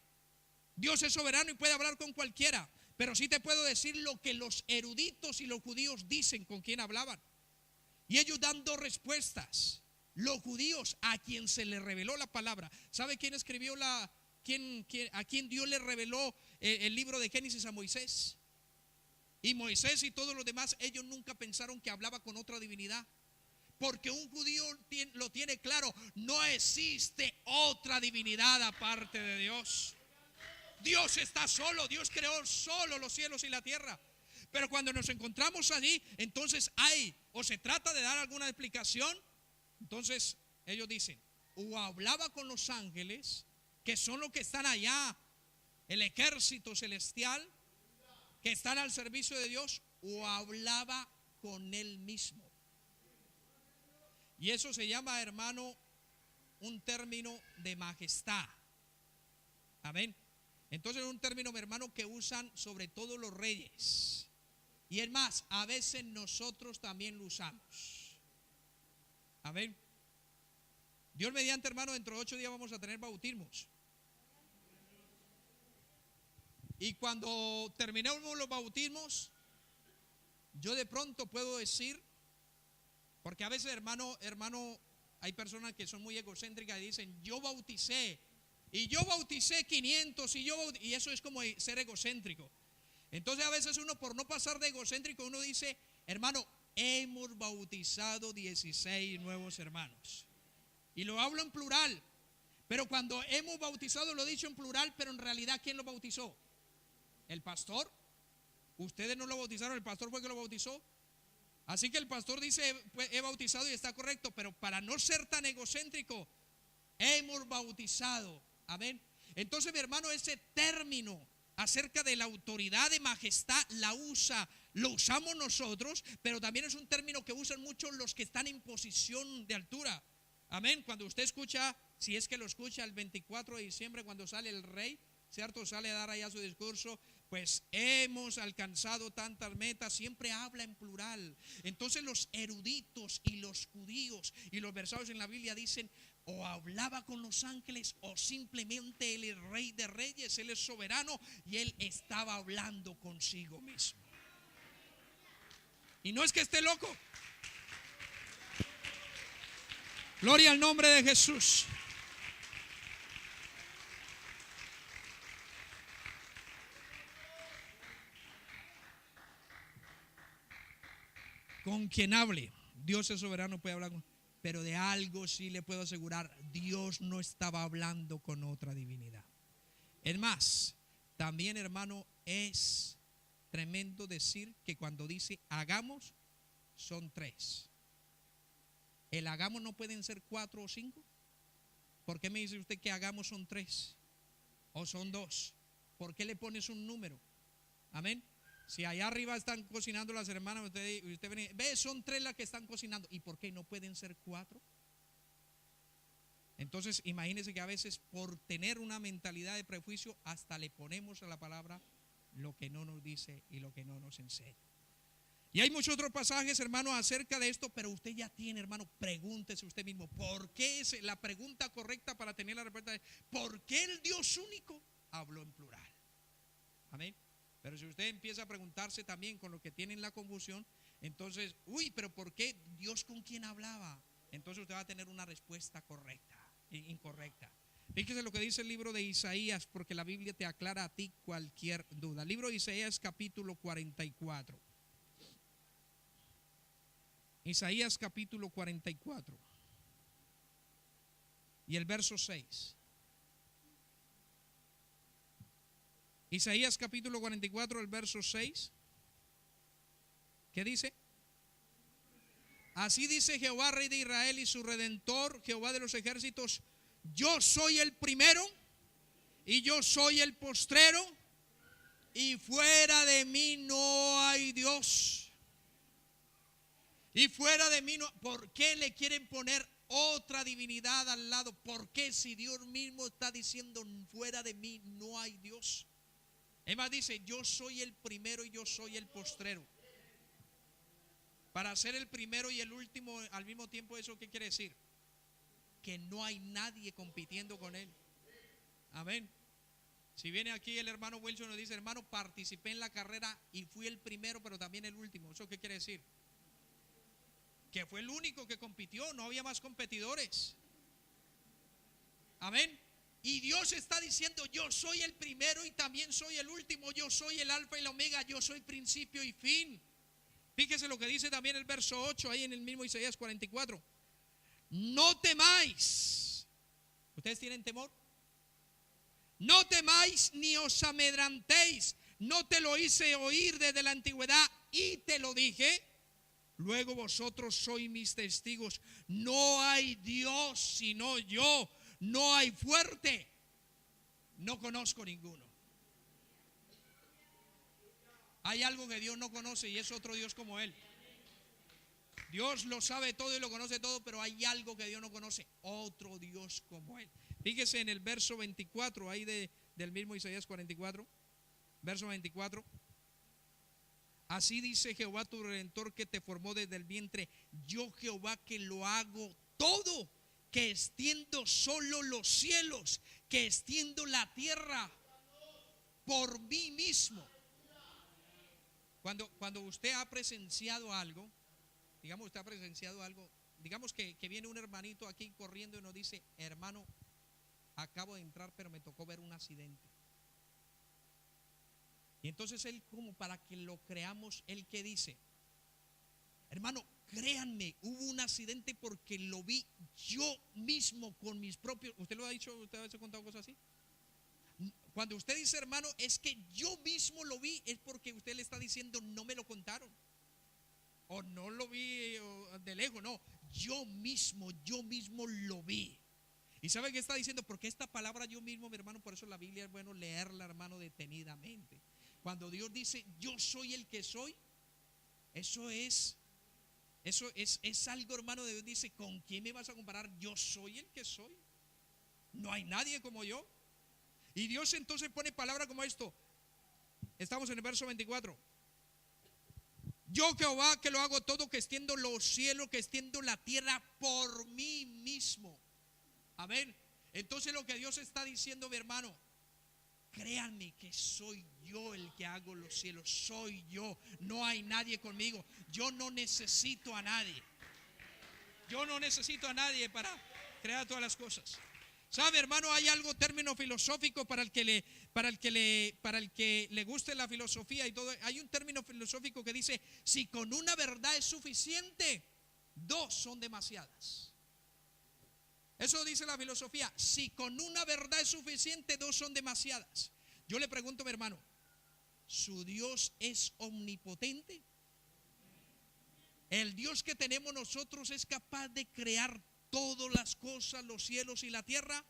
Dios es soberano y puede hablar con cualquiera. Pero sí te puedo decir lo que los eruditos y los judíos dicen con quién hablaban. Y ellos dan dos respuestas. Los judíos a quien se les reveló la palabra. ¿Sabe quién escribió a quién Dios le reveló el libro de Génesis? A Moisés. Y Moisés y todos los demás, ellos nunca pensaron que hablaba con otra divinidad. Porque un judío lo tiene claro, no existe otra divinidad aparte de Dios. Dios está solo, Dios creó solo los cielos y la tierra. Pero cuando nos encontramos allí, entonces o se trata de dar alguna explicación. Entonces ellos dicen, o hablaba con los ángeles, que son los que están allá, el ejército celestial, que están al servicio de Dios, o hablaba con él mismo. Y eso se llama, hermano, un término de majestad. Amén. Entonces es un término, mi hermano, que usan sobre todo los reyes. Y es más, a veces nosotros también lo usamos. Amén. Dios mediante, hermano, dentro de 8 días vamos a tener bautismos. Y cuando terminemos los bautismos, yo de pronto puedo decir, porque a veces, hermano, hay personas que son muy egocéntricas y dicen, yo bauticé. Y yo bauticé 500 y eso es como ser egocéntrico. Entonces a veces uno, por no pasar de egocéntrico, uno dice, hermano, hemos bautizado 16 nuevos hermanos. Y lo hablo en plural. Pero cuando hemos bautizado lo he dicho en plural, pero en realidad ¿quién lo bautizó? ¿El pastor? Ustedes no lo bautizaron, el pastor fue el que lo bautizó. Así que el pastor dice, pues, he bautizado y está correcto, pero para no ser tan egocéntrico, hemos bautizado. Amén. Entonces, mi hermano, ese término acerca de la autoridad de majestad lo usamos nosotros, pero también es un término que usan mucho los que están en posición de altura. Amén. Cuando usted escucha, si es que lo escucha el 24 de diciembre cuando sale el rey, ¿cierto? Sale a dar allá su discurso, pues hemos alcanzado tantas metas, siempre habla en plural. Entonces los eruditos y los judíos y los versados en la Biblia dicen, o hablaba con los ángeles o simplemente Él es rey de reyes, Él es soberano y Él estaba hablando consigo mismo. Y no es que esté loco. Gloria al nombre de Jesús. Con quien hable, Dios es soberano, puede hablar con, pero de algo sí le puedo asegurar, Dios no estaba hablando con otra divinidad. Es más, también, hermano, es tremendo decir que cuando dice hagamos, son 3. El hagamos no pueden ser 4 o 5. ¿Por qué me dice usted que hagamos son 3 o son 2? ¿Por qué le pones un número? Amén. Si allá arriba están cocinando las hermanas, usted ve, son 3 las que están cocinando. ¿Y por qué no pueden ser 4? Entonces imagínense que a veces por tener una mentalidad de prejuicio hasta le ponemos a la palabra lo que no nos dice y lo que no nos enseña. Y hay muchos otros pasajes, hermano, acerca de esto, pero usted ya tiene, hermano, pregúntese usted mismo, ¿por qué es la pregunta correcta para tener la respuesta? ¿Por qué el Dios único habló en plural? Amén. Pero si usted empieza a preguntarse también con lo que tienen la confusión, entonces, pero ¿por qué Dios con quién hablaba? Entonces usted va a tener una respuesta correcta, incorrecta. Fíjese lo que dice el libro de Isaías, porque la Biblia te aclara a ti cualquier duda. El libro de Isaías capítulo 44. Isaías capítulo 44 y el verso 6. Isaías capítulo 44, el verso 6. ¿Qué dice? Así dice Jehová, Rey de Israel y su Redentor, Jehová de los ejércitos: yo soy el primero y yo soy el postrero, y fuera de mí no hay Dios. Y fuera de mí no. ¿Por qué le quieren poner otra divinidad al lado? ¿Por qué, si Dios mismo está diciendo fuera de mí no hay Dios? Es más, dice: yo soy el primero y yo soy el postrero. Para ser el primero y el último al mismo tiempo, ¿eso qué quiere decir? Que no hay nadie compitiendo con él. Amén. Si viene aquí el hermano Wilson y nos dice: hermano, participé en la carrera y fui el primero pero también el último, ¿eso qué quiere decir? Que fue el único que compitió, no había más competidores. Amén. Y Dios está diciendo: yo soy el primero y también soy el último, yo soy el alfa y la omega, yo soy principio y fin. Fíjese lo que dice también el verso 8 ahí en el mismo Isaías 44. No temáis. ¿Ustedes tienen temor? No temáis ni os amedrantéis. No te lo hice oír desde la antigüedad y te lo dije. Luego vosotros sois mis testigos. No hay Dios sino yo. No hay fuerte. No conozco ninguno. Hay algo que Dios no conoce y es otro Dios como Él. Dios lo sabe todo y lo conoce todo, pero hay algo que Dios no conoce: otro Dios como Él. Fíjese en el verso 24 ahí del mismo Isaías 44, verso 24. Así dice Jehová tu Redentor, que te formó desde el vientre: yo Jehová que lo hago todo, que extiendo solo los cielos, que extiendo la tierra por mí mismo. Cuando usted ha presenciado algo, digamos, usted ha presenciado algo, digamos que viene un hermanito aquí corriendo y nos dice: hermano, acabo de entrar pero me tocó ver un accidente. Y entonces él, como para que lo creamos, él que dice: hermano, créanme, hubo un accidente porque lo vi yo mismo con mis propios. ¿Usted lo ha dicho? ¿Usted ha contado cosas así? Cuando usted dice hermano, es que yo mismo lo vi, es porque usted le está diciendo: no me lo contaron, o no lo vi de lejos, no, yo mismo lo vi. ¿Y sabe qué está diciendo? Porque esta palabra yo mismo, mi hermano, por eso la Biblia es bueno leerla, hermano, detenidamente. Cuando Dios dice: yo soy el que soy, eso es algo, hermano, de Dios. Dice: ¿con quién me vas a comparar? Yo soy el que soy. No hay nadie como yo. Y Dios entonces pone palabra como esto. Estamos en el verso 24. Yo Jehová que lo hago todo, que extiendo los cielos, que extiendo la tierra por mí mismo. Amén. Entonces lo que Dios está diciendo, mi hermano: créanme que soy yo el que hago los cielos. Soy yo. No hay nadie conmigo. Yo no necesito a nadie. Yo no necesito a nadie para crear todas las cosas. ¿Sabe, hermano? Hay algo, término filosófico para el que le guste la filosofía y todo. Hay un término filosófico que dice: si con una verdad es suficiente, dos son demasiadas. Eso dice la filosofía: si con una verdad es suficiente, dos son demasiadas. Yo le pregunto, mi hermano, ¿su Dios es omnipotente? El Dios que tenemos nosotros es capaz de crear todas las cosas, los cielos y la tierra.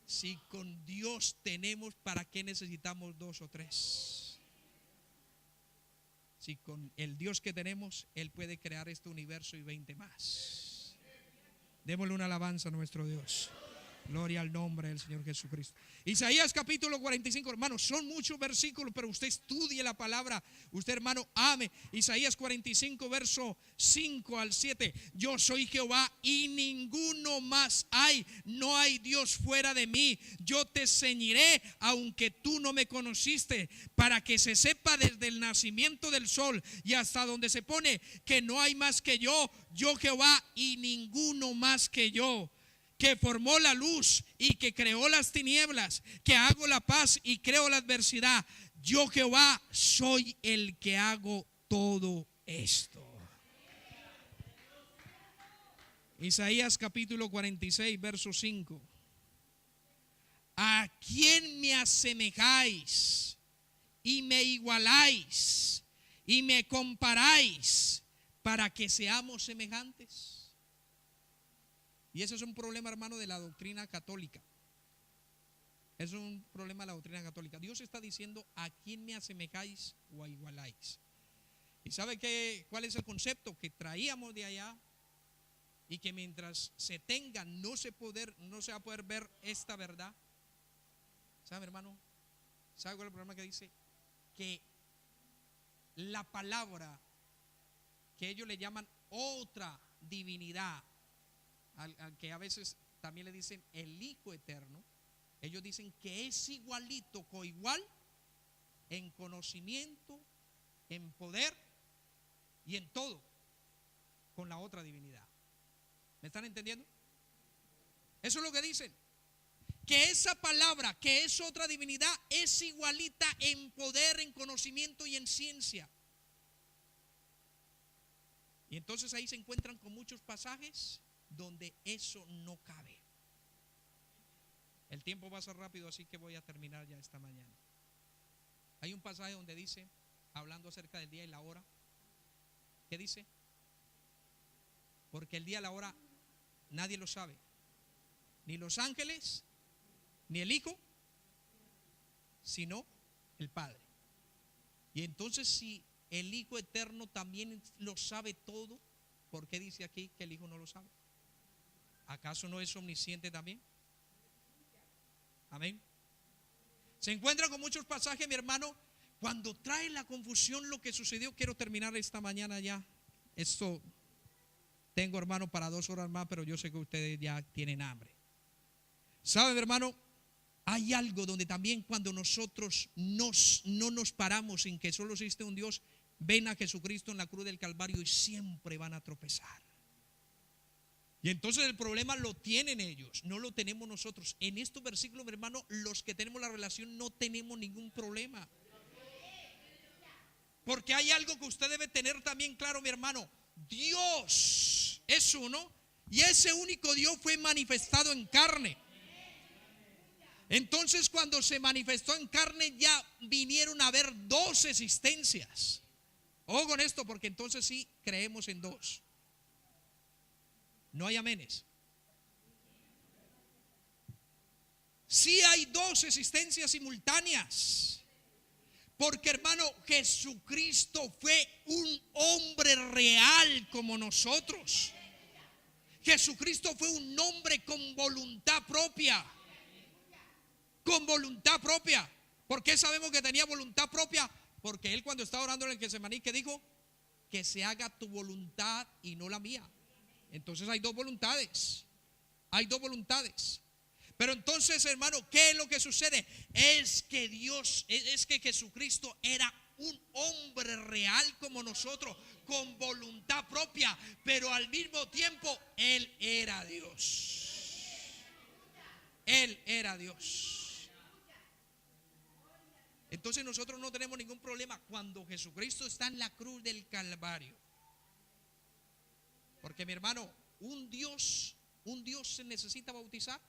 Si con Dios tenemos, ¿para qué necesitamos dos o tres? Si con el Dios que tenemos, Él puede crear este universo y 20 más. Démosle una alabanza a nuestro Dios. Gloria al nombre del Señor Jesucristo. Isaías capítulo 45, hermanos, son muchos versículos, pero usted estudie la palabra. Usted, hermano, ame. Isaías 45, verso 5 al 7. Yo soy Jehová y ninguno más hay. No hay Dios fuera de mí. Yo te ceñiré aunque tú no me conociste, para que se sepa desde el nacimiento del sol y hasta donde se pone, que no hay más que yo Jehová, y ninguno más que yo. que formó la luz y que creó las tinieblas, que hago la paz y creo la adversidad. Yo, Jehová, soy el que hago todo esto. Isaías capítulo 46, verso 5. ¿A quién me asemejáis y me igualáis y me comparáis para que seamos semejantes? Y ese es un problema, hermano, de la doctrina católica. Es un problema de la doctrina católica. Dios está diciendo: ¿a quién me asemejáis o igualáis? ¿Y sabe cuál es el concepto? Que traíamos de allá, y que mientras se tenga no se va a poder ver esta verdad. ¿Sabe, hermano? ¿Sabe cuál es el problema? Que dice que la palabra que ellos le llaman otra divinidad, al que a veces también le dicen el Hijo Eterno, ellos dicen que es igualito, coigual en conocimiento, en poder y en todo con la otra divinidad. ¿Me están entendiendo? Eso es lo que dicen. Que esa palabra, que es otra divinidad, es igualita en poder, en conocimiento y en ciencia. Y entonces ahí se encuentran con muchos pasajes donde eso no cabe. El tiempo pasa rápido, así que voy a terminar ya esta mañana. Hay un pasaje donde dice, hablando acerca del día y la hora, ¿qué dice? Porque el día y la hora nadie lo sabe, ni los ángeles, ni el Hijo, sino el Padre. Y entonces, si el Hijo Eterno también lo sabe todo, ¿por qué dice aquí que el Hijo no lo sabe? ¿Acaso no es omnisciente también? Amén. Se encuentra con muchos pasajes, mi hermano, cuando trae la confusión lo que sucedió. Quiero terminar esta mañana ya. Esto tengo, hermano, para 2 horas más, pero yo sé que ustedes ya tienen hambre. ¿Saben, hermano? Hay algo donde también cuando nosotros no nos paramos en que solo existe un Dios, ven a Jesucristo en la cruz del Calvario y siempre van a tropezar. Y entonces el problema lo tienen ellos, no lo tenemos nosotros. En estos versículos, mi hermano, los que tenemos la relación no tenemos ningún problema. Porque hay algo que usted debe tener también claro, mi hermano. Dios es uno, y ese único Dios fue manifestado en carne. Entonces, cuando se manifestó en carne, ya vinieron a haber 2 existencias. Ojo con esto, porque entonces sí creemos en 2. No hay amenes. Sí hay 2 existencias simultáneas. Porque, hermano, Jesucristo fue un hombre real como nosotros. Jesucristo fue un hombre con voluntad propia. Con voluntad propia. ¿Por qué sabemos que tenía voluntad propia? Porque él, cuando estaba orando en el Getsemaní, ¿qué dijo? Que se haga tu voluntad y no la mía. Entonces hay 2 voluntades. Hay 2 voluntades. Pero entonces, hermano, ¿qué es lo que sucede? Es que Jesucristo era un hombre real como nosotros, con voluntad propia, pero al mismo tiempo Él era Dios. Él era Dios. Entonces nosotros no tenemos ningún problema cuando Jesucristo está en la cruz del Calvario. Porque, mi hermano, un Dios se necesita bautizar.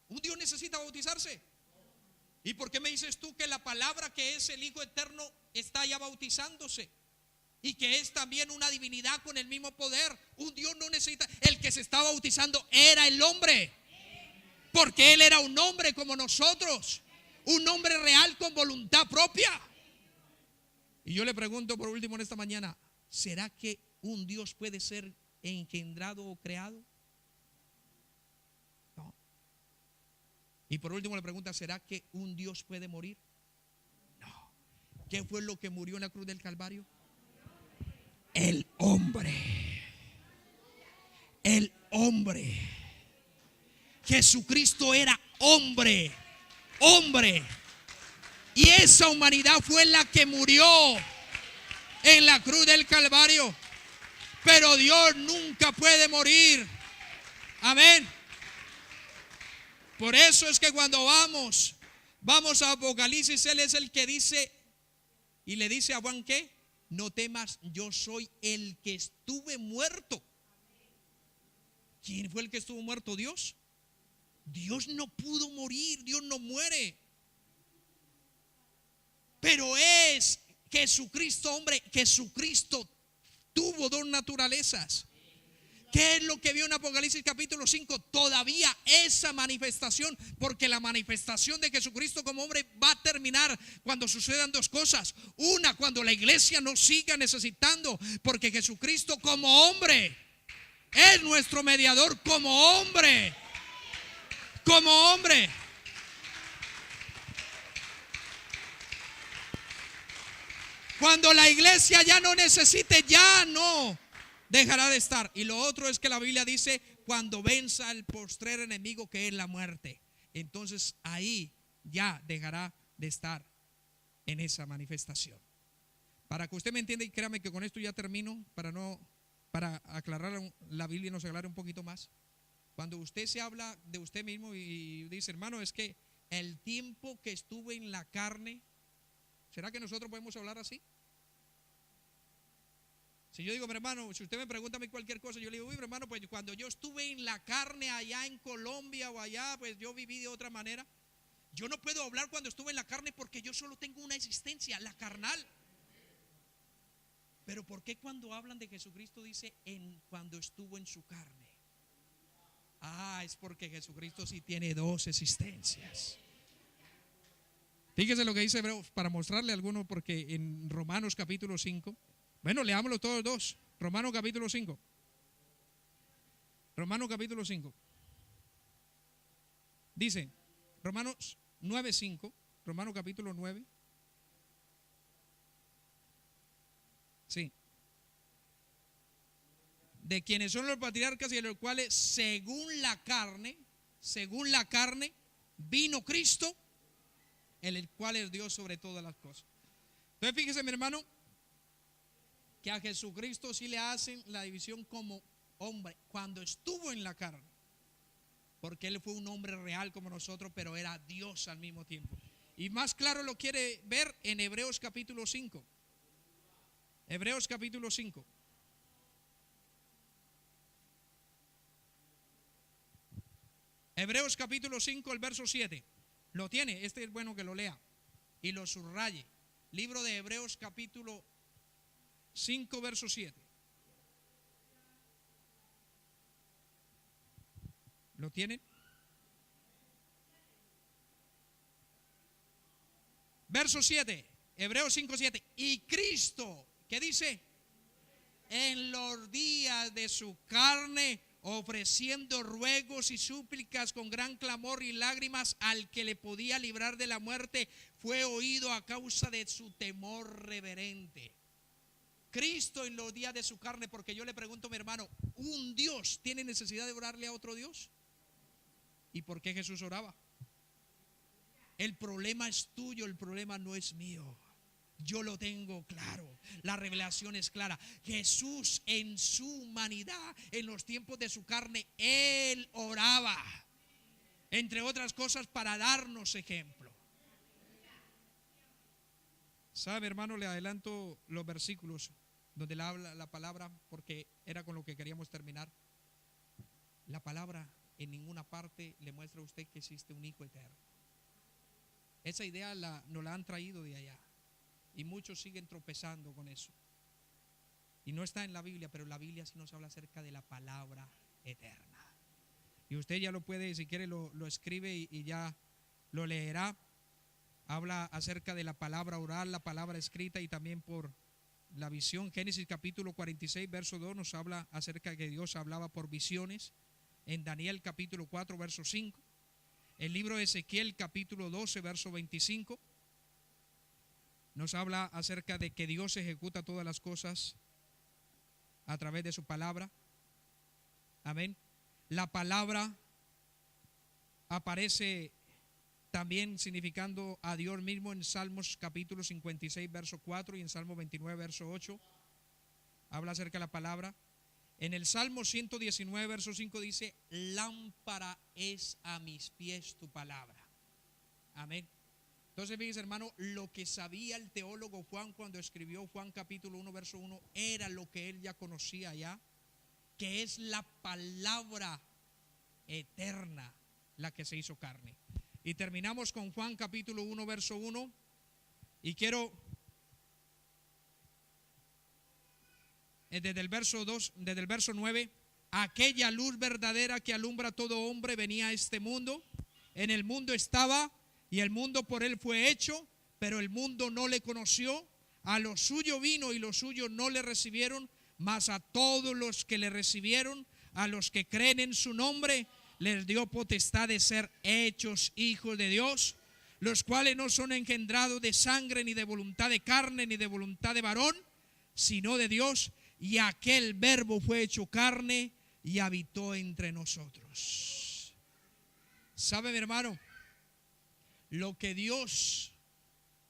¿Un Dios necesita bautizarse? ¿Y por qué me dices tú que la palabra que es el Hijo Eterno está ya bautizándose? Y que es también una divinidad con el mismo poder. Un Dios no necesita. El que se estaba bautizando era el hombre. Porque Él era un hombre como nosotros. Un hombre real con voluntad propia. Y yo le pregunto por último en esta mañana, ¿será que un Dios puede ser engendrado o creado? No. Y por último le pregunta, ¿será que un Dios puede morir? No. ¿Qué fue lo que murió en la cruz del Calvario? El hombre. El hombre. Jesucristo era hombre. Hombre. Y esa humanidad fue la que murió en la cruz del Calvario. Pero Dios nunca puede morir. Amén. Por eso es que cuando vamos a Apocalipsis, Él es el que dice y le dice a Juan que no temas, yo soy el que estuve muerto. ¿Quién fue el que estuvo muerto? Dios. Dios no pudo morir, Dios no muere. Pero es Jesucristo, hombre, Jesucristo tuvo dos naturalezas. ¿Qué es lo que vio en Apocalipsis capítulo 5? Todavía esa manifestación, porque la manifestación de Jesucristo como hombre va a terminar cuando sucedan dos cosas. Una, cuando la iglesia no siga necesitando, porque Jesucristo como hombre es nuestro mediador, como hombre. Como hombre. Cuando la iglesia ya no necesite, ya no dejará de estar. Y lo otro es que la Biblia dice, cuando venza el postrer enemigo que es la muerte, entonces ahí ya dejará de estar en esa manifestación. Para que usted me entienda, y créame que con esto ya termino, para aclarar la Biblia y nos aclare un poquito más. Cuando usted se habla de usted mismo y dice, hermano, es que el tiempo que estuve en la carne, ¿será que nosotros podemos hablar así? Si yo digo, mi hermano, si usted me pregunta a mí cualquier cosa, yo le digo, uy, mi hermano, pues cuando yo estuve en la carne allá en Colombia o allá, pues yo viví de otra manera. Yo no puedo hablar cuando estuve en la carne porque yo solo tengo una existencia, la carnal. Pero ¿por qué cuando hablan de Jesucristo dice cuando estuvo en su carne? Es porque Jesucristo sí tiene dos existencias. Fíjese lo que dice Hebreos, para mostrarle a alguno, porque en Romanos capítulo 5, bueno, leámoslo todos dos. Romanos capítulo 5. Romanos capítulo 5. Dice, Romanos 9:5, Romanos capítulo 9. Sí. De quienes son los patriarcas y de los cuales según la carne, vino Cristo, el cual es Dios sobre todas las cosas. Entonces fíjese, mi hermano, que a Jesucristo sí le hacen la división como hombre cuando estuvo en la carne, porque Él fue un hombre real como nosotros, pero era Dios al mismo tiempo. Y más claro lo quiere ver en Hebreos capítulo 5. Hebreos capítulo 5. Hebreos capítulo 5, el verso 7. Lo tiene, este es bueno que lo lea y lo subraye. Libro de Hebreos capítulo 5, verso 7. ¿Lo tienen? Verso 7, Hebreos 5, 7. Y Cristo, ¿qué dice? En los días de su carne, ofreciendo ruegos y súplicas con gran clamor y lágrimas al que le podía librar de la muerte, fue oído a causa de su temor reverente. Cristo en los días de su carne, porque yo le pregunto a mi hermano, ¿un Dios tiene necesidad de orarle a otro Dios? ¿Y por qué Jesús oraba? El problema es tuyo, el problema no es mío. Yo lo tengo claro, la revelación es clara. Jesús en su humanidad, en los tiempos de su carne, Él oraba, entre otras cosas para darnos ejemplo. ¿Sabe, hermano? Le adelanto los versículos donde le habla la palabra, porque era con lo que queríamos terminar. La palabra en ninguna parte le muestra a usted que existe un Hijo eterno. Esa idea nos la han traído de allá y muchos siguen tropezando con eso. Y no está en la Biblia, pero la Biblia sí nos habla acerca de la palabra eterna. Y usted ya lo puede, si quiere lo escribe y ya lo leerá. Habla acerca de la palabra oral, la palabra escrita y también por la visión. Génesis capítulo 46, verso 2 nos habla acerca de que Dios hablaba por visiones. En Daniel capítulo 4, verso 5. El libro de Ezequiel capítulo 12, verso 25. Nos habla acerca de que Dios ejecuta todas las cosas a través de su palabra. Amén. La palabra aparece también significando a Dios mismo en Salmos capítulo 56, verso 4 y en Salmo 29, verso 8. Habla acerca de la palabra. En el Salmo 119, verso 5 dice: lámpara es a mis pies tu palabra. Amén. Entonces, fíjense, hermano, lo que sabía el teólogo Juan cuando escribió Juan capítulo 1, verso 1, era lo que él ya conocía ya, que es la palabra eterna la que se hizo carne. Y terminamos con Juan capítulo 1, verso 1. Y quiero, desde el verso 2, desde el verso 9, aquella luz verdadera que alumbra a todo hombre venía a este mundo. En el mundo estaba, y el mundo por él fue hecho, pero el mundo no le conoció. A lo suyo vino y los suyos no le recibieron, mas a todos los que le recibieron, a los que creen en su nombre, les dio potestad de ser hechos hijos de Dios, los cuales no son engendrados de sangre, ni de voluntad de carne, ni de voluntad de varón, sino de Dios. Y aquel verbo fue hecho carne y habitó entre nosotros. ¿Sabe, mi hermano? Lo que Dios,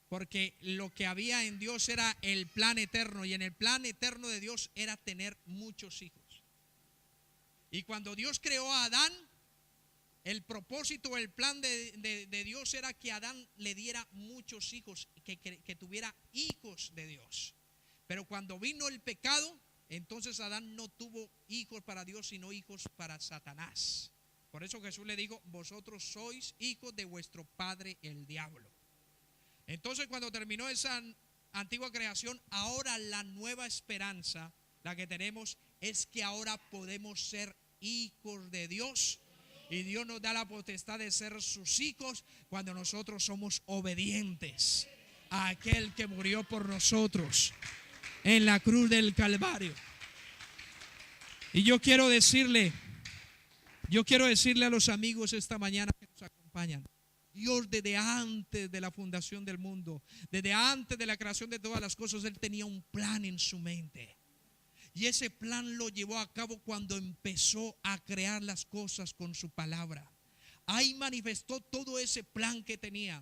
porque lo que había en Dios era el plan eterno, y en el plan eterno de Dios era tener muchos hijos. Y cuando Dios creó a Adán, el propósito, el plan de Dios era que Adán le diera muchos hijos, que tuviera hijos de Dios. Pero cuando vino el pecado, entonces Adán no tuvo hijos para Dios, sino hijos para Satanás. Por eso Jesús le dijo: vosotros sois hijos de vuestro padre el diablo. Entonces, cuando terminó esa antigua creación, ahora la nueva esperanza, la que tenemos, es que ahora podemos ser hijos de Dios. Y Dios nos da la potestad de ser sus hijos cuando nosotros somos obedientes a aquel que murió por nosotros en la cruz del Calvario. Y yo quiero decirle a los amigos esta mañana que nos acompañan: Dios, desde antes de la fundación del mundo, desde antes de la creación de todas las cosas, Él tenía un plan en su mente. Y ese plan lo llevó a cabo cuando empezó a crear las cosas con su palabra. Ahí manifestó todo ese plan que tenía.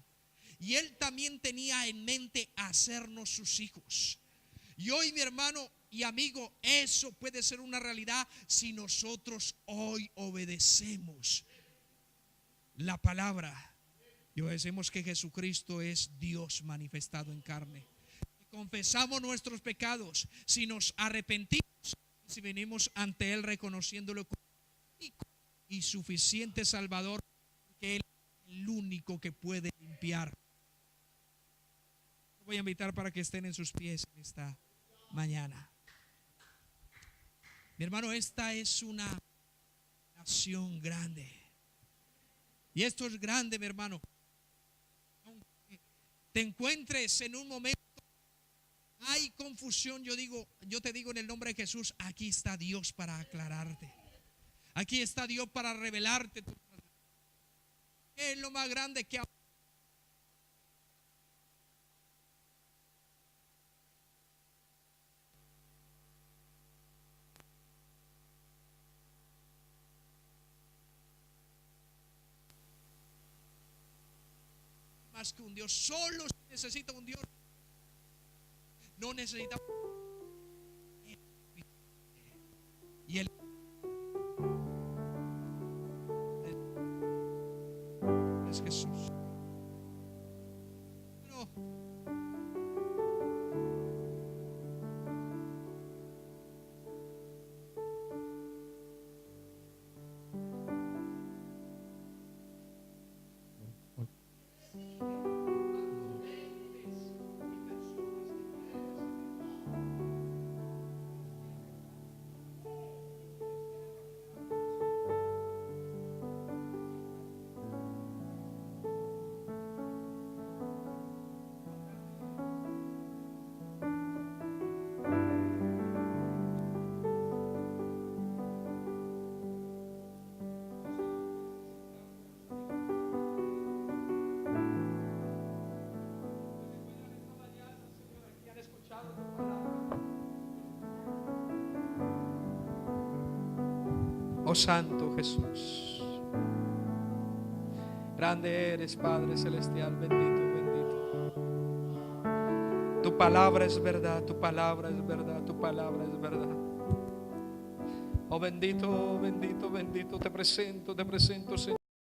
Y Él también tenía en mente hacernos sus hijos. Y hoy, mi hermano y amigo, eso puede ser una realidad si nosotros hoy obedecemos la palabra y obedecemos que Jesucristo es Dios manifestado en carne. Confesamos nuestros pecados, si nos arrepentimos, si venimos ante Él reconociéndolo como único y suficiente Salvador, que Él es el único que puede limpiar. Voy a invitar para que estén en sus pies en esta mañana. Mi hermano, esta es una nación grande. Y esto es grande, mi hermano. Aunque te encuentres en un momento hay confusión, yo te digo en el nombre de Jesús, aquí está Dios para aclararte. Aquí está Dios para revelarte. Es lo más grande que más que un Dios. Solo se necesita un Dios. No necesita. Y Él es Jesús. No. Oh Santo Jesús, grande eres, Padre Celestial, bendito, bendito. Tu palabra es verdad, tu palabra es verdad, tu palabra es verdad. Oh bendito, bendito, bendito, te presento, Señor.